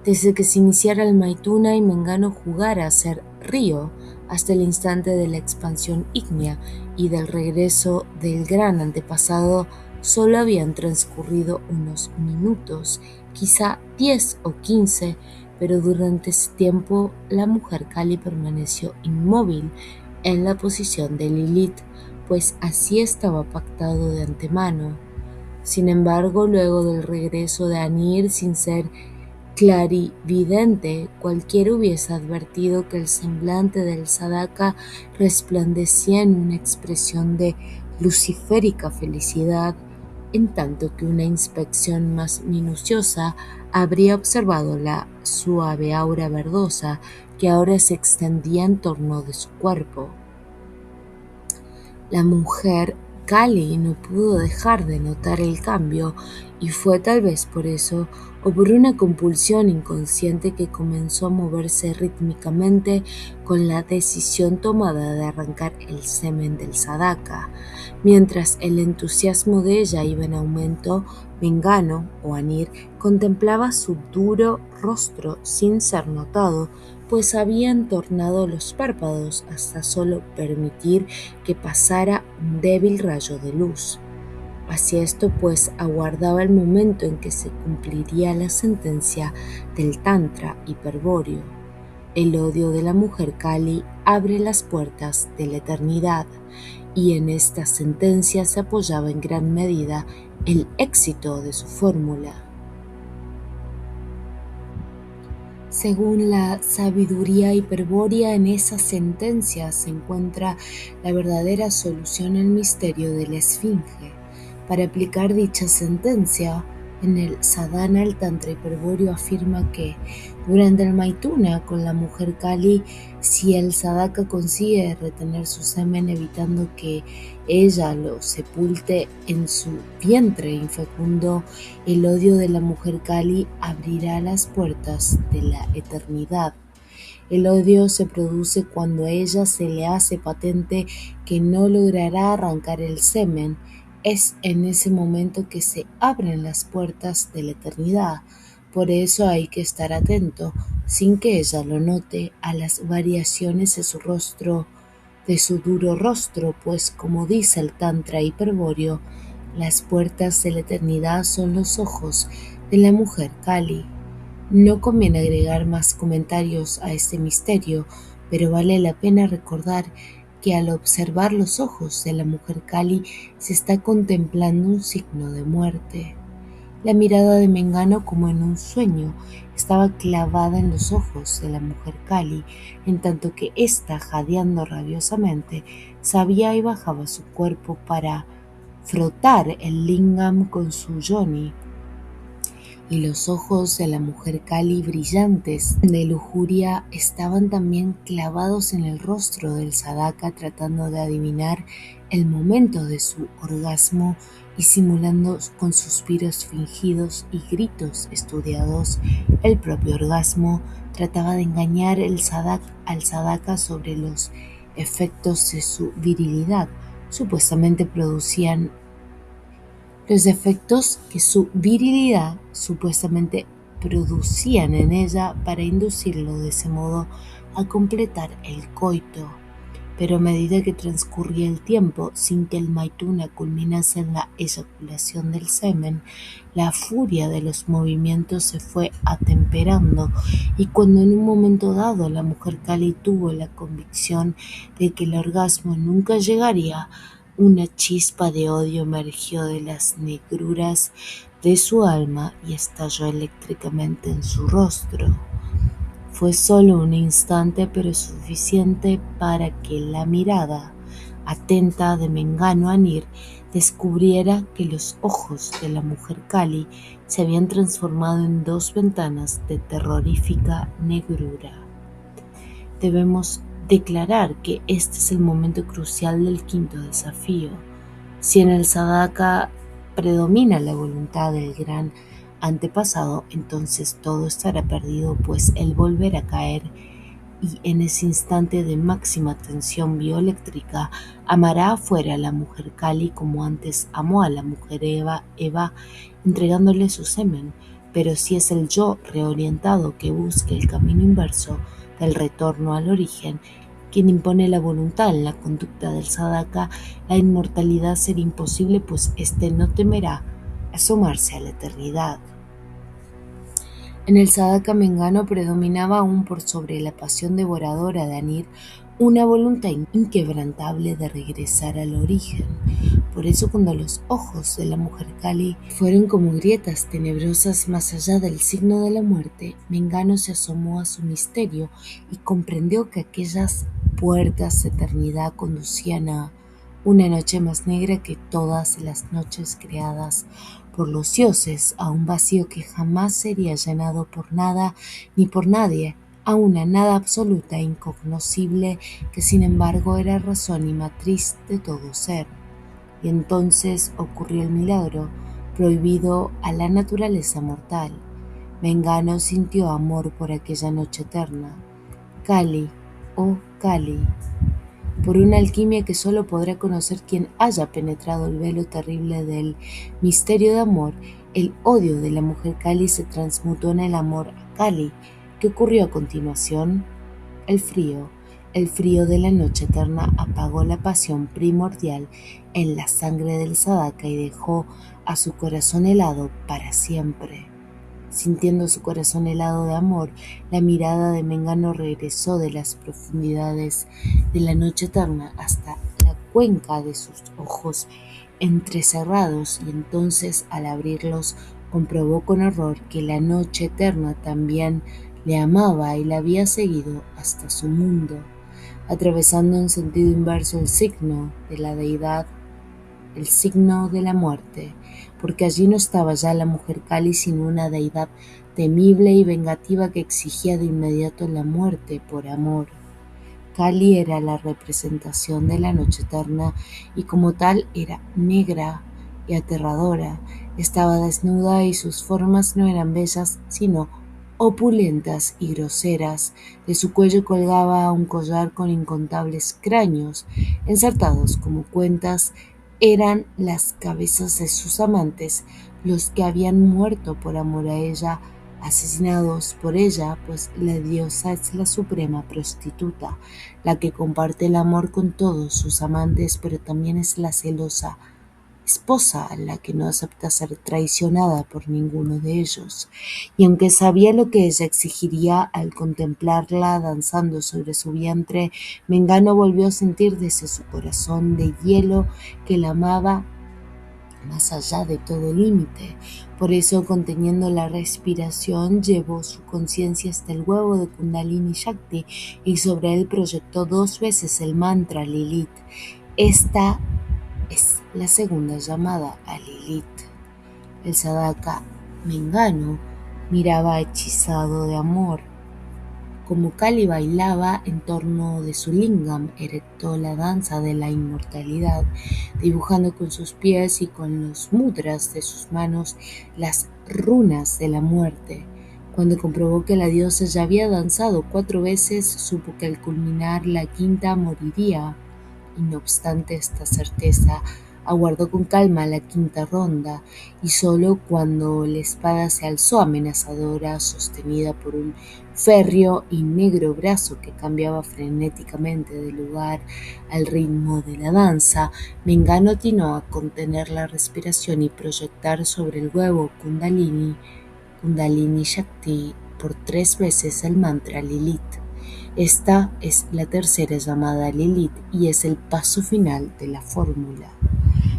Desde que se iniciara el Maituna y Mengano jugara a ser río, hasta el instante de la expansión ígnea y del regreso del gran antepasado, solo habían transcurrido unos minutos, quizá 10 o 15, pero durante ese tiempo la mujer Kali permaneció inmóvil en la posición de Lilith, pues así estaba pactado de antemano. Sin embargo, luego del regreso de Anir, sin ser clarividente, cualquiera hubiese advertido que el semblante del Sadaka resplandecía en una expresión de luciférica felicidad, en tanto que una inspección más minuciosa habría observado la suave aura verdosa que ahora se extendía en torno de su cuerpo. La mujer Kali no pudo dejar de notar el cambio, y fue tal vez por eso o por una compulsión inconsciente que comenzó a moverse rítmicamente con la decisión tomada de arrancar el semen del Sadaka. Mientras el entusiasmo de ella iba en aumento, Mengano o Anir contemplaba su duro rostro sin ser notado, pues había entornado los párpados hasta solo permitir que pasara un débil rayo de luz. Hacía esto pues aguardaba el momento en que se cumpliría la sentencia del Tantra hiperbóreo. El odio de la mujer Kali abre las puertas de la eternidad, y en esta sentencia se apoyaba en gran medida el éxito de su fórmula. Según la sabiduría hiperbórea, en esa sentencia se encuentra la verdadera solución al misterio de la esfinge. Para aplicar dicha sentencia, en el Sadhana el Tantra hiperbóreo afirma que durante el Maituna con la mujer Kali, si el Sadaka consigue retener su semen evitando que ella lo sepulte en su vientre infecundo, el odio de la mujer Kali abrirá las puertas de la eternidad. El odio se produce cuando a ella se le hace patente que no logrará arrancar el semen. Es en ese momento que se abren las puertas de la eternidad. Por eso hay que estar atento, sin que ella lo note, a las variaciones de su rostro, de su duro rostro, pues como dice el Tantra hiperbóreo, las puertas de la eternidad son los ojos de la mujer Kali. No conviene agregar más comentarios a este misterio, pero vale la pena recordar que al observar los ojos de la mujer Kali se está contemplando un signo de muerte. La mirada de Mengano, como en un sueño, estaba clavada en los ojos de la mujer Kali, en tanto que ésta, jadeando rabiosamente, subía y bajaba su cuerpo para frotar el lingam con su yoni. y los ojos de la mujer Kali, brillantes de lujuria, estaban también clavados en el rostro del Sadaka, tratando de adivinar el momento de su orgasmo y simulando con suspiros fingidos y gritos estudiados el propio orgasmo. Trataba de engañar al Sadaka sobre los efectos de su virilidad. Los efectos que su virilidad supuestamente producían en ella para inducirlo de ese modo a completar el coito. Pero a medida que transcurría el tiempo sin que el maituna culminase en la eyaculación del semen, la furia de los movimientos se fue atemperando, y cuando en un momento dado la mujer Kali tuvo la convicción de que el orgasmo nunca llegaría, una chispa de odio emergió de las negruras de su alma y estalló eléctricamente en su rostro. Fue solo un instante, pero suficiente para que la mirada atenta de Mengano Anir descubriera que los ojos de la mujer Kali se habían transformado en dos ventanas de terrorífica negrura. Debemos declarar que este es el momento crucial del quinto desafío. Si en el Sadaka predomina la voluntad del gran antepasado, entonces todo estará perdido, pues él volverá a caer, y en ese instante de máxima tensión bioeléctrica amará afuera a la mujer Kali como antes amó a la mujer Eva, entregándole su semen. Pero si es el yo reorientado que busca el camino inverso del retorno al origen, quien impone la voluntad en la conducta del Sadaka, la inmortalidad será imposible, pues éste no temerá asomarse a la eternidad. En el Sadaka Mengano predominaba aún por sobre la pasión devoradora de Anir una voluntad inquebrantable de regresar al origen. Por eso, cuando los ojos de la mujer Kali fueron como grietas tenebrosas más allá del signo de la muerte, Mengano se asomó a su misterio y comprendió que aquellas puertas de eternidad conducían a una noche más negra que todas las noches creadas por los dioses, a un vacío que jamás sería llenado por nada ni por nadie, a una nada absoluta e incognoscible que sin embargo era razón y matriz de todo ser. Y entonces ocurrió el milagro prohibido a la naturaleza mortal. Mengano sintió amor por aquella noche eterna. Kali, oh Kali, por una alquimia que solo podrá conocer quien haya penetrado el velo terrible del misterio de amor, el odio de la mujer Kali se transmutó en el amor a Kali. ¿Qué ocurrió a continuación? El frío de la noche eterna apagó la pasión primordial en la sangre del Sadaka y dejó a su corazón helado para siempre. Sintiendo su corazón helado de amor, la mirada de Mengano regresó de las profundidades de la noche eterna hasta la cuenca de sus ojos entrecerrados, y entonces al abrirlos comprobó con horror que la noche eterna también le amaba y la había seguido hasta su mundo, atravesando en sentido inverso el signo de la deidad, el signo de la muerte, porque allí no estaba ya la mujer Kali sino una deidad temible y vengativa que exigía de inmediato la muerte por amor. Kali era la representación de la noche eterna y como tal era negra y aterradora. Estaba desnuda y sus formas no eran bellas sino opulentas y groseras. De su cuello colgaba un collar con incontables cráneos ensartados como cuentas. Eran las cabezas de sus amantes, los que habían muerto por amor a ella, asesinados por ella, pues la diosa es la suprema prostituta, la que comparte el amor con todos sus amantes, pero también es la celosa esposa, la que no acepta ser traicionada por ninguno de ellos. Y aunque sabía lo que ella exigiría al contemplarla danzando sobre su vientre, Mengano volvió a sentir desde su corazón de hielo que la amaba más allá de todo límite. Por eso, conteniendo la respiración, llevó su conciencia hasta el huevo de Kundalini Shakti y sobre él proyectó 2 veces el mantra Lilith. Esta es la segunda llamada a Lilith. El Sadaka Mengano miraba hechizado de amor. Como Kali bailaba en torno de su lingam erecto la danza de la inmortalidad, dibujando con sus pies y con los mudras de sus manos las runas de la muerte. Cuando comprobó que la diosa ya había danzado 4 veces, supo que al culminar la quinta moriría. Y no obstante esta certeza, aguardó con calma la quinta ronda, y solo cuando la espada se alzó amenazadora, sostenida por un férreo y negro brazo que cambiaba frenéticamente de lugar al ritmo de la danza, Mengano atinó a contener la respiración y proyectar sobre el huevo Kundalini Shakti por 3 veces el mantra Lilith. Esta es la tercera llamada Lilith y es el paso final de la fórmula.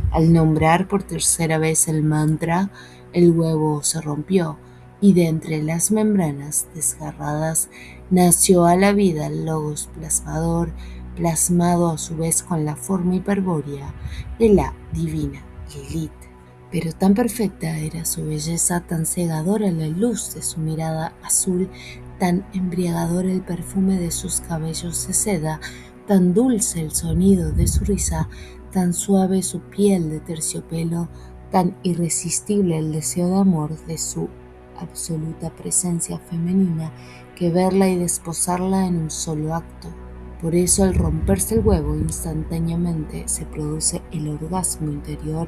Al nombrar por tercera vez el mantra, el huevo se rompió y de entre las membranas desgarradas nació a la vida el logos plasmador, plasmado a su vez con la forma hiperbórea de la divina Lilith. Pero tan perfecta era su belleza, tan cegadora la luz de su mirada azul, tan embriagador el perfume de sus cabellos de seda, tan dulce el sonido de su risa, tan suave su piel de terciopelo, tan irresistible el deseo de amor de su absoluta presencia femenina, que verla y desposarla en un solo acto. Por eso al romperse el huevo instantáneamente se produce el orgasmo interior,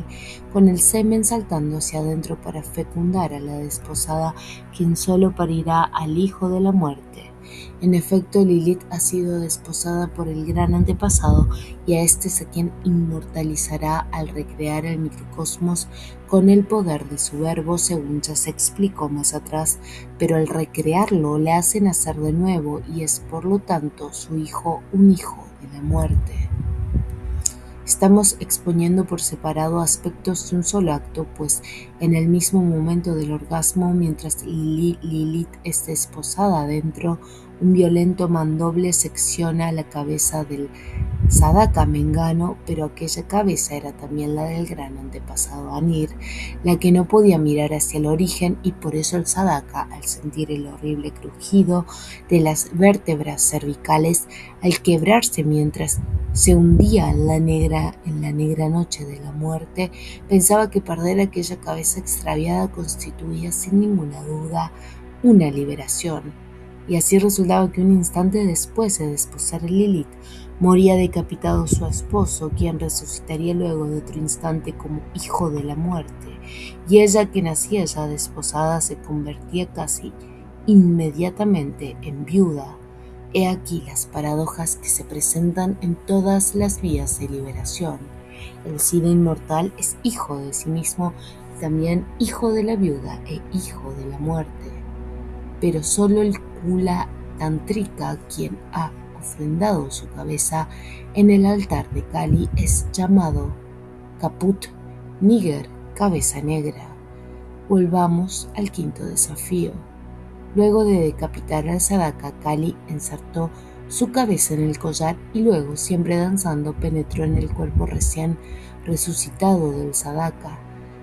con el semen saltando hacia adentro para fecundar a la desposada, quien solo parirá al hijo de la muerte. En efecto, Lilith ha sido desposada por el gran antepasado y a este es a quien inmortalizará al recrear el microcosmos con el poder de su verbo, según ya se explicó más atrás, pero al recrearlo le hace nacer de nuevo y es por lo tanto su hijo un hijo de la muerte. Estamos exponiendo por separado aspectos de un solo acto, pues en el mismo momento del orgasmo, mientras Lilith es desposada adentro, un violento mandoble secciona la cabeza del Sadaka Mengano, pero aquella cabeza era también la del gran antepasado Anir, la que no podía mirar hacia el origen, y por eso el Sadaka, al sentir el horrible crujido de las vértebras cervicales, al quebrarse mientras se hundía en la negra noche de la muerte, pensaba que perder aquella cabeza extraviada constituía sin ninguna duda una liberación. Y así resultaba que un instante después de desposar a Lilith, moría decapitado su esposo, quien resucitaría luego de otro instante como hijo de la muerte, y ella, que nacía ya desposada, se convertía casi inmediatamente en viuda. He aquí las paradojas que se presentan en todas las vías de liberación. El Siddha inmortal es hijo de sí mismo y también hijo de la viuda e hijo de la muerte. Pero solo el Kula Tantrika, quien ha ofrendado su cabeza en el altar de Kali, es llamado Kaput Niger, cabeza negra. Volvamos al quinto desafío. Luego de decapitar al Sadaka, Kali insertó su cabeza en el collar y luego, siempre danzando, penetró en el cuerpo recién resucitado del Sadaka.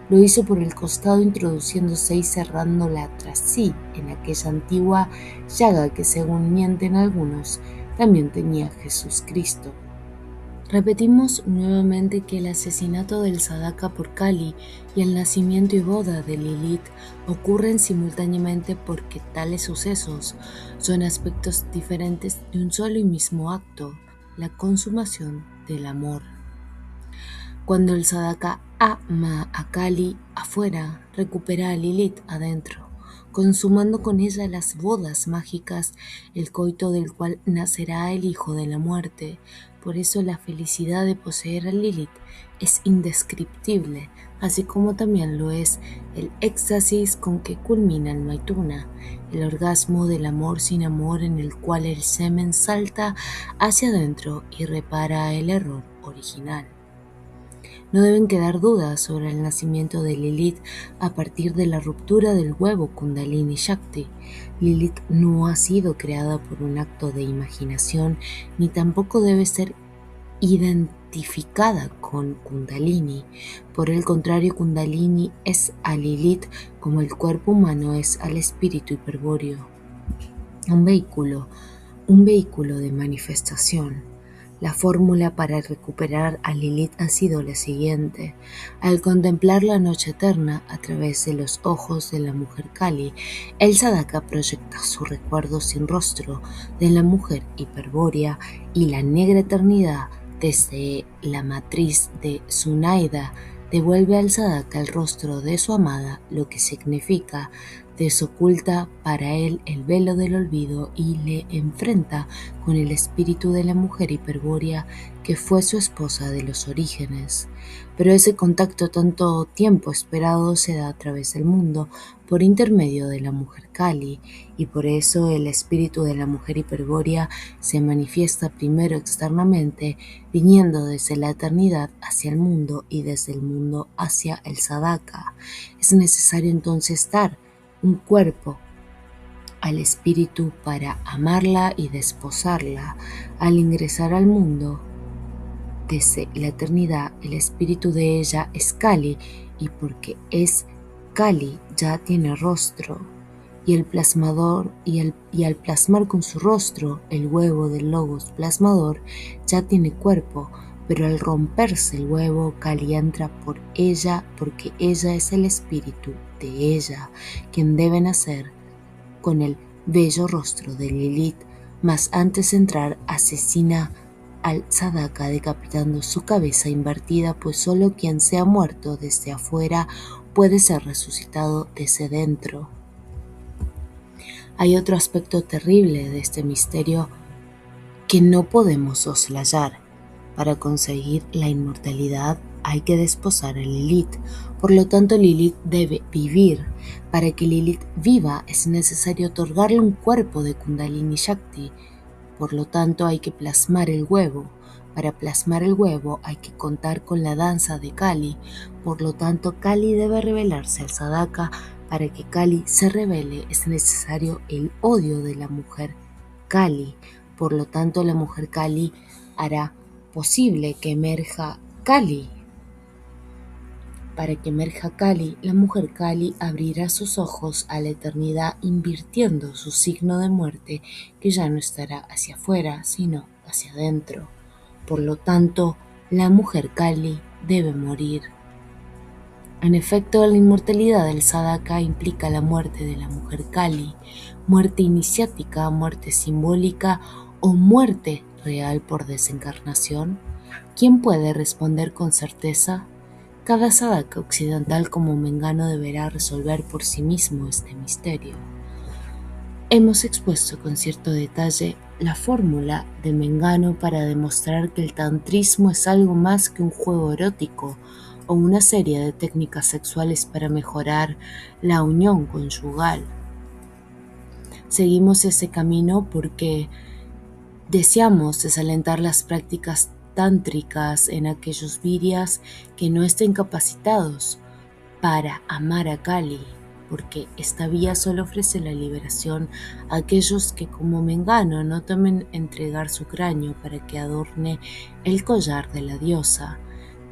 Lo hizo por el costado, introduciéndose y cerrándola tras sí en aquella antigua llaga que, según mienten algunos, también tenía Jesús Cristo. Repetimos nuevamente que el asesinato del Sadaka por Kali y el nacimiento y boda de Lilith ocurren simultáneamente porque tales sucesos son aspectos diferentes de un solo y mismo acto, la consumación del amor. Cuando el Sadaka ama a Kali afuera, recupera a Lilith adentro, consumando con ella las bodas mágicas, el coito del cual nacerá el hijo de la muerte. Por eso la felicidad de poseer a Lilith es indescriptible, así como también lo es el éxtasis con que culmina el Maituna, el orgasmo del amor sin amor, en el cual el semen salta hacia adentro y repara el error original. No deben quedar dudas sobre el nacimiento de Lilith a partir de la ruptura del huevo Kundalini Shakti. Lilith no ha sido creada por un acto de imaginación, ni tampoco debe ser identificada con Kundalini. Por el contrario, Kundalini es a Lilith como el cuerpo humano es al espíritu hiperbóreo. Un vehículo de manifestación. La fórmula para recuperar a Lilith ha sido la siguiente. Al contemplar la noche eterna a través de los ojos de la mujer Kali, el sadhaka proyecta su recuerdo sin rostro de la mujer hiperbórea y la negra eternidad desde la matriz de Sunaida devuelve al sadhaka el rostro de su amada, lo que significa desoculta para él el velo del olvido y le enfrenta con el espíritu de la mujer hiperbórea que fue su esposa de los orígenes. Pero ese contacto tanto tiempo esperado se da a través del mundo por intermedio de la mujer Kali, y por eso el espíritu de la mujer hiperbórea se manifiesta primero externamente, viniendo desde la eternidad hacia el mundo y desde el mundo hacia el sadhaka. Es necesario entonces dar un cuerpo al espíritu para amarla y desposarla. Al ingresar al mundo desde la eternidad, el espíritu de ella es Kali, y porque es Kali ya tiene rostro, y el plasmador y al plasmar con su rostro el huevo del logos plasmador ya tiene cuerpo. Pero al romperse el huevo, Kali entra por ella porque ella es el espíritu de ella, quien debe nacer con el bello rostro de Lilith, mas antes de entrar asesina al sadhaka decapitando su cabeza invertida, pues solo quien se ha muerto desde afuera puede ser resucitado desde dentro. Hay otro aspecto terrible de este misterio que no podemos soslayar. Para conseguir la inmortalidad hay que desposar a Lilith. Por lo tanto, Lilith debe vivir. Para que Lilith viva es necesario otorgarle un cuerpo de Kundalini Shakti. Por lo tanto, hay que plasmar el huevo. Para plasmar el huevo hay que contar con la danza de Kali. Por lo tanto, Kali debe revelarse al sadhaka. Para que Kali se revele es necesario el odio de la mujer Kali. Por lo tanto, la mujer Kali hará posible que emerja Kali. Para que emerja Kali, la mujer Kali abrirá sus ojos a la eternidad invirtiendo su signo de muerte, que ya no estará hacia afuera, sino hacia adentro. Por lo tanto, la mujer Kali debe morir. En efecto, la inmortalidad del sadhaka implica la muerte de la mujer Kali, muerte iniciática, muerte simbólica o muerte real por desencarnación. ¿Quién puede responder con certeza? Cada sadhaka occidental como mengano deberá resolver por sí mismo este misterio. Hemos expuesto con cierto detalle la fórmula de Mengano para demostrar que el tantrismo es algo más que un juego erótico o una serie de técnicas sexuales para mejorar la unión conyugal. Seguimos ese camino porque deseamos desalentar las prácticas tántricas en aquellos viryas que no estén capacitados para amar a Kali, porque esta vía solo ofrece la liberación a aquellos que como Mengano no temen entregar su cráneo para que adorne el collar de la diosa.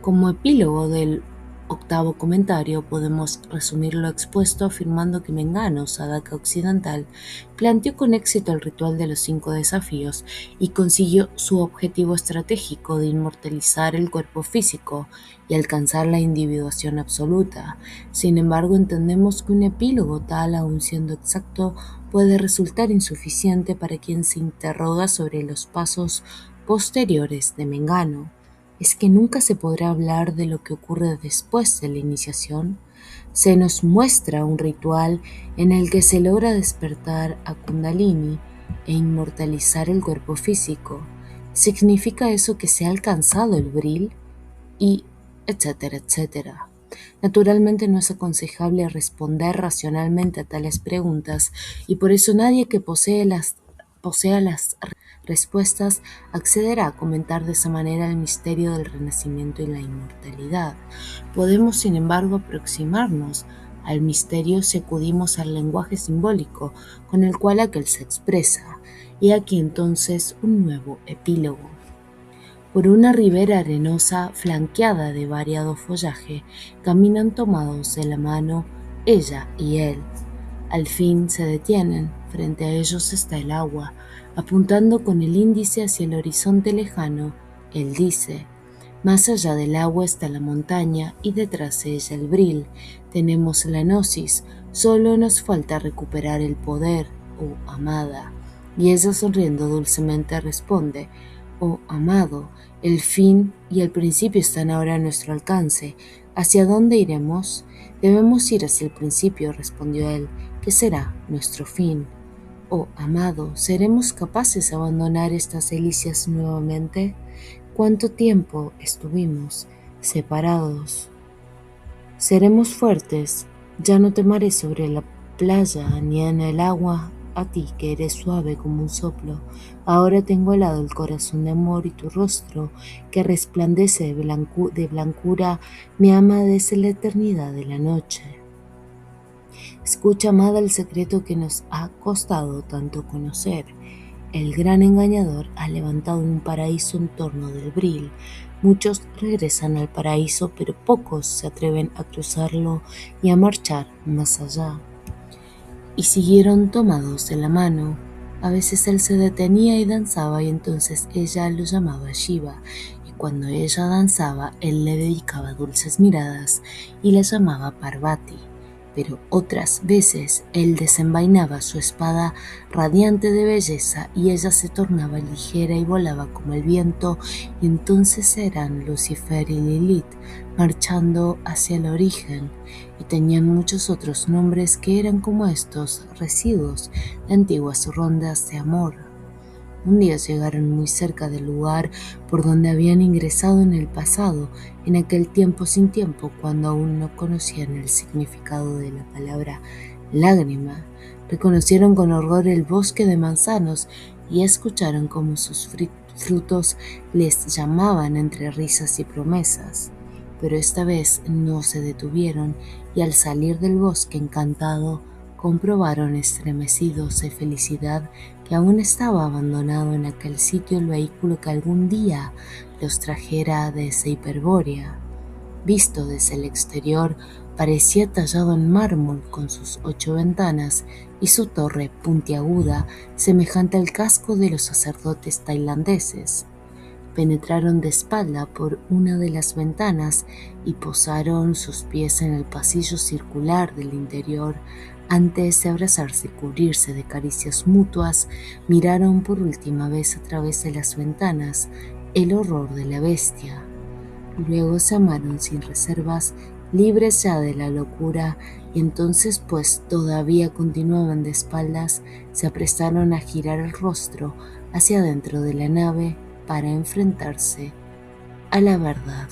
Como epílogo del octavo comentario podemos resumir lo expuesto afirmando que Mengano, sadhaka occidental, planteó con éxito el ritual de los 5 desafíos y consiguió su objetivo estratégico de inmortalizar el cuerpo físico y alcanzar la individuación absoluta. Sin embargo, entendemos que un epílogo tal, aun siendo exacto, puede resultar insuficiente para quien se interroga sobre los pasos posteriores de Mengano. ¿Es que nunca se podrá hablar de lo que ocurre después de la iniciación? Se nos muestra un ritual en el que se logra despertar a Kundalini e inmortalizar el cuerpo físico. ¿Significa eso que se ha alcanzado el Vril? Y etcétera, etcétera. Naturalmente no es aconsejable responder racionalmente a tales preguntas y por eso nadie que posea las respuestas accederá a comentar de esa manera el misterio del renacimiento y la inmortalidad. Podemos, sin embargo, aproximarnos al misterio si acudimos al lenguaje simbólico con el cual aquel se expresa, y aquí entonces un nuevo epílogo. Por una ribera arenosa flanqueada de variado follaje, caminan tomados de la mano ella y él. Al fin se detienen, frente a ellos está el agua, apuntando con el índice hacia el horizonte lejano. Él dice: más allá del agua está la montaña y detrás de ella el bril. Tenemos la gnosis, solo nos falta recuperar el poder, oh amada. Y ella sonriendo dulcemente responde: oh amado, el fin y el principio están ahora a nuestro alcance. ¿Hacia dónde iremos? Debemos ir hacia el principio, respondió él, que será nuestro fin. Oh amado, ¿seremos capaces de abandonar estas delicias nuevamente? ¿Cuánto tiempo estuvimos separados? Seremos fuertes, ya no temeré sobre la playa ni en el agua a ti que eres suave como un soplo. Ahora tengo helado el corazón de amor y tu rostro que resplandece de blancura me ama desde la eternidad de la noche. Escucha, amada, el secreto que nos ha costado tanto conocer. El gran engañador ha levantado un paraíso en torno del bril. Muchos regresan al paraíso, pero pocos se atreven a cruzarlo y a marchar más allá. Y siguieron tomados de la mano. A veces él se detenía y danzaba, y entonces ella lo llamaba Shiva. Y cuando ella danzaba, él le dedicaba dulces miradas y la llamaba Parvati. Pero otras veces él desenvainaba su espada radiante de belleza y ella se tornaba ligera y volaba como el viento, y entonces eran Lucifer y Lilith marchando hacia el origen, y tenían muchos otros nombres que eran como estos residuos de antiguas rondas de amor. Un día llegaron muy cerca del lugar por donde habían ingresado en el pasado, en aquel tiempo sin tiempo, cuando aún no conocían el significado de la palabra lágrima. Reconocieron con horror el bosque de manzanos y escucharon cómo sus frutos les llamaban entre risas y promesas. Pero esta vez no se detuvieron y al salir del bosque encantado, comprobaron estremecidos de felicidad que aún estaba abandonado en aquel sitio el vehículo que algún día los trajera desde Hiperbórea. Visto desde el exterior, parecía tallado en mármol con sus 8 ventanas y su torre puntiaguda, semejante al casco de los sacerdotes tailandeses. Penetraron de espalda por una de las ventanas y posaron sus pies en el pasillo circular del interior. Antes de abrazarse y cubrirse de caricias mutuas, miraron por última vez a través de las ventanas el horror de la bestia. Luego se amaron sin reservas, libres ya de la locura, y entonces, pues todavía continuaban de espaldas, se apresuraron a girar el rostro hacia dentro de la nave para enfrentarse a la verdad.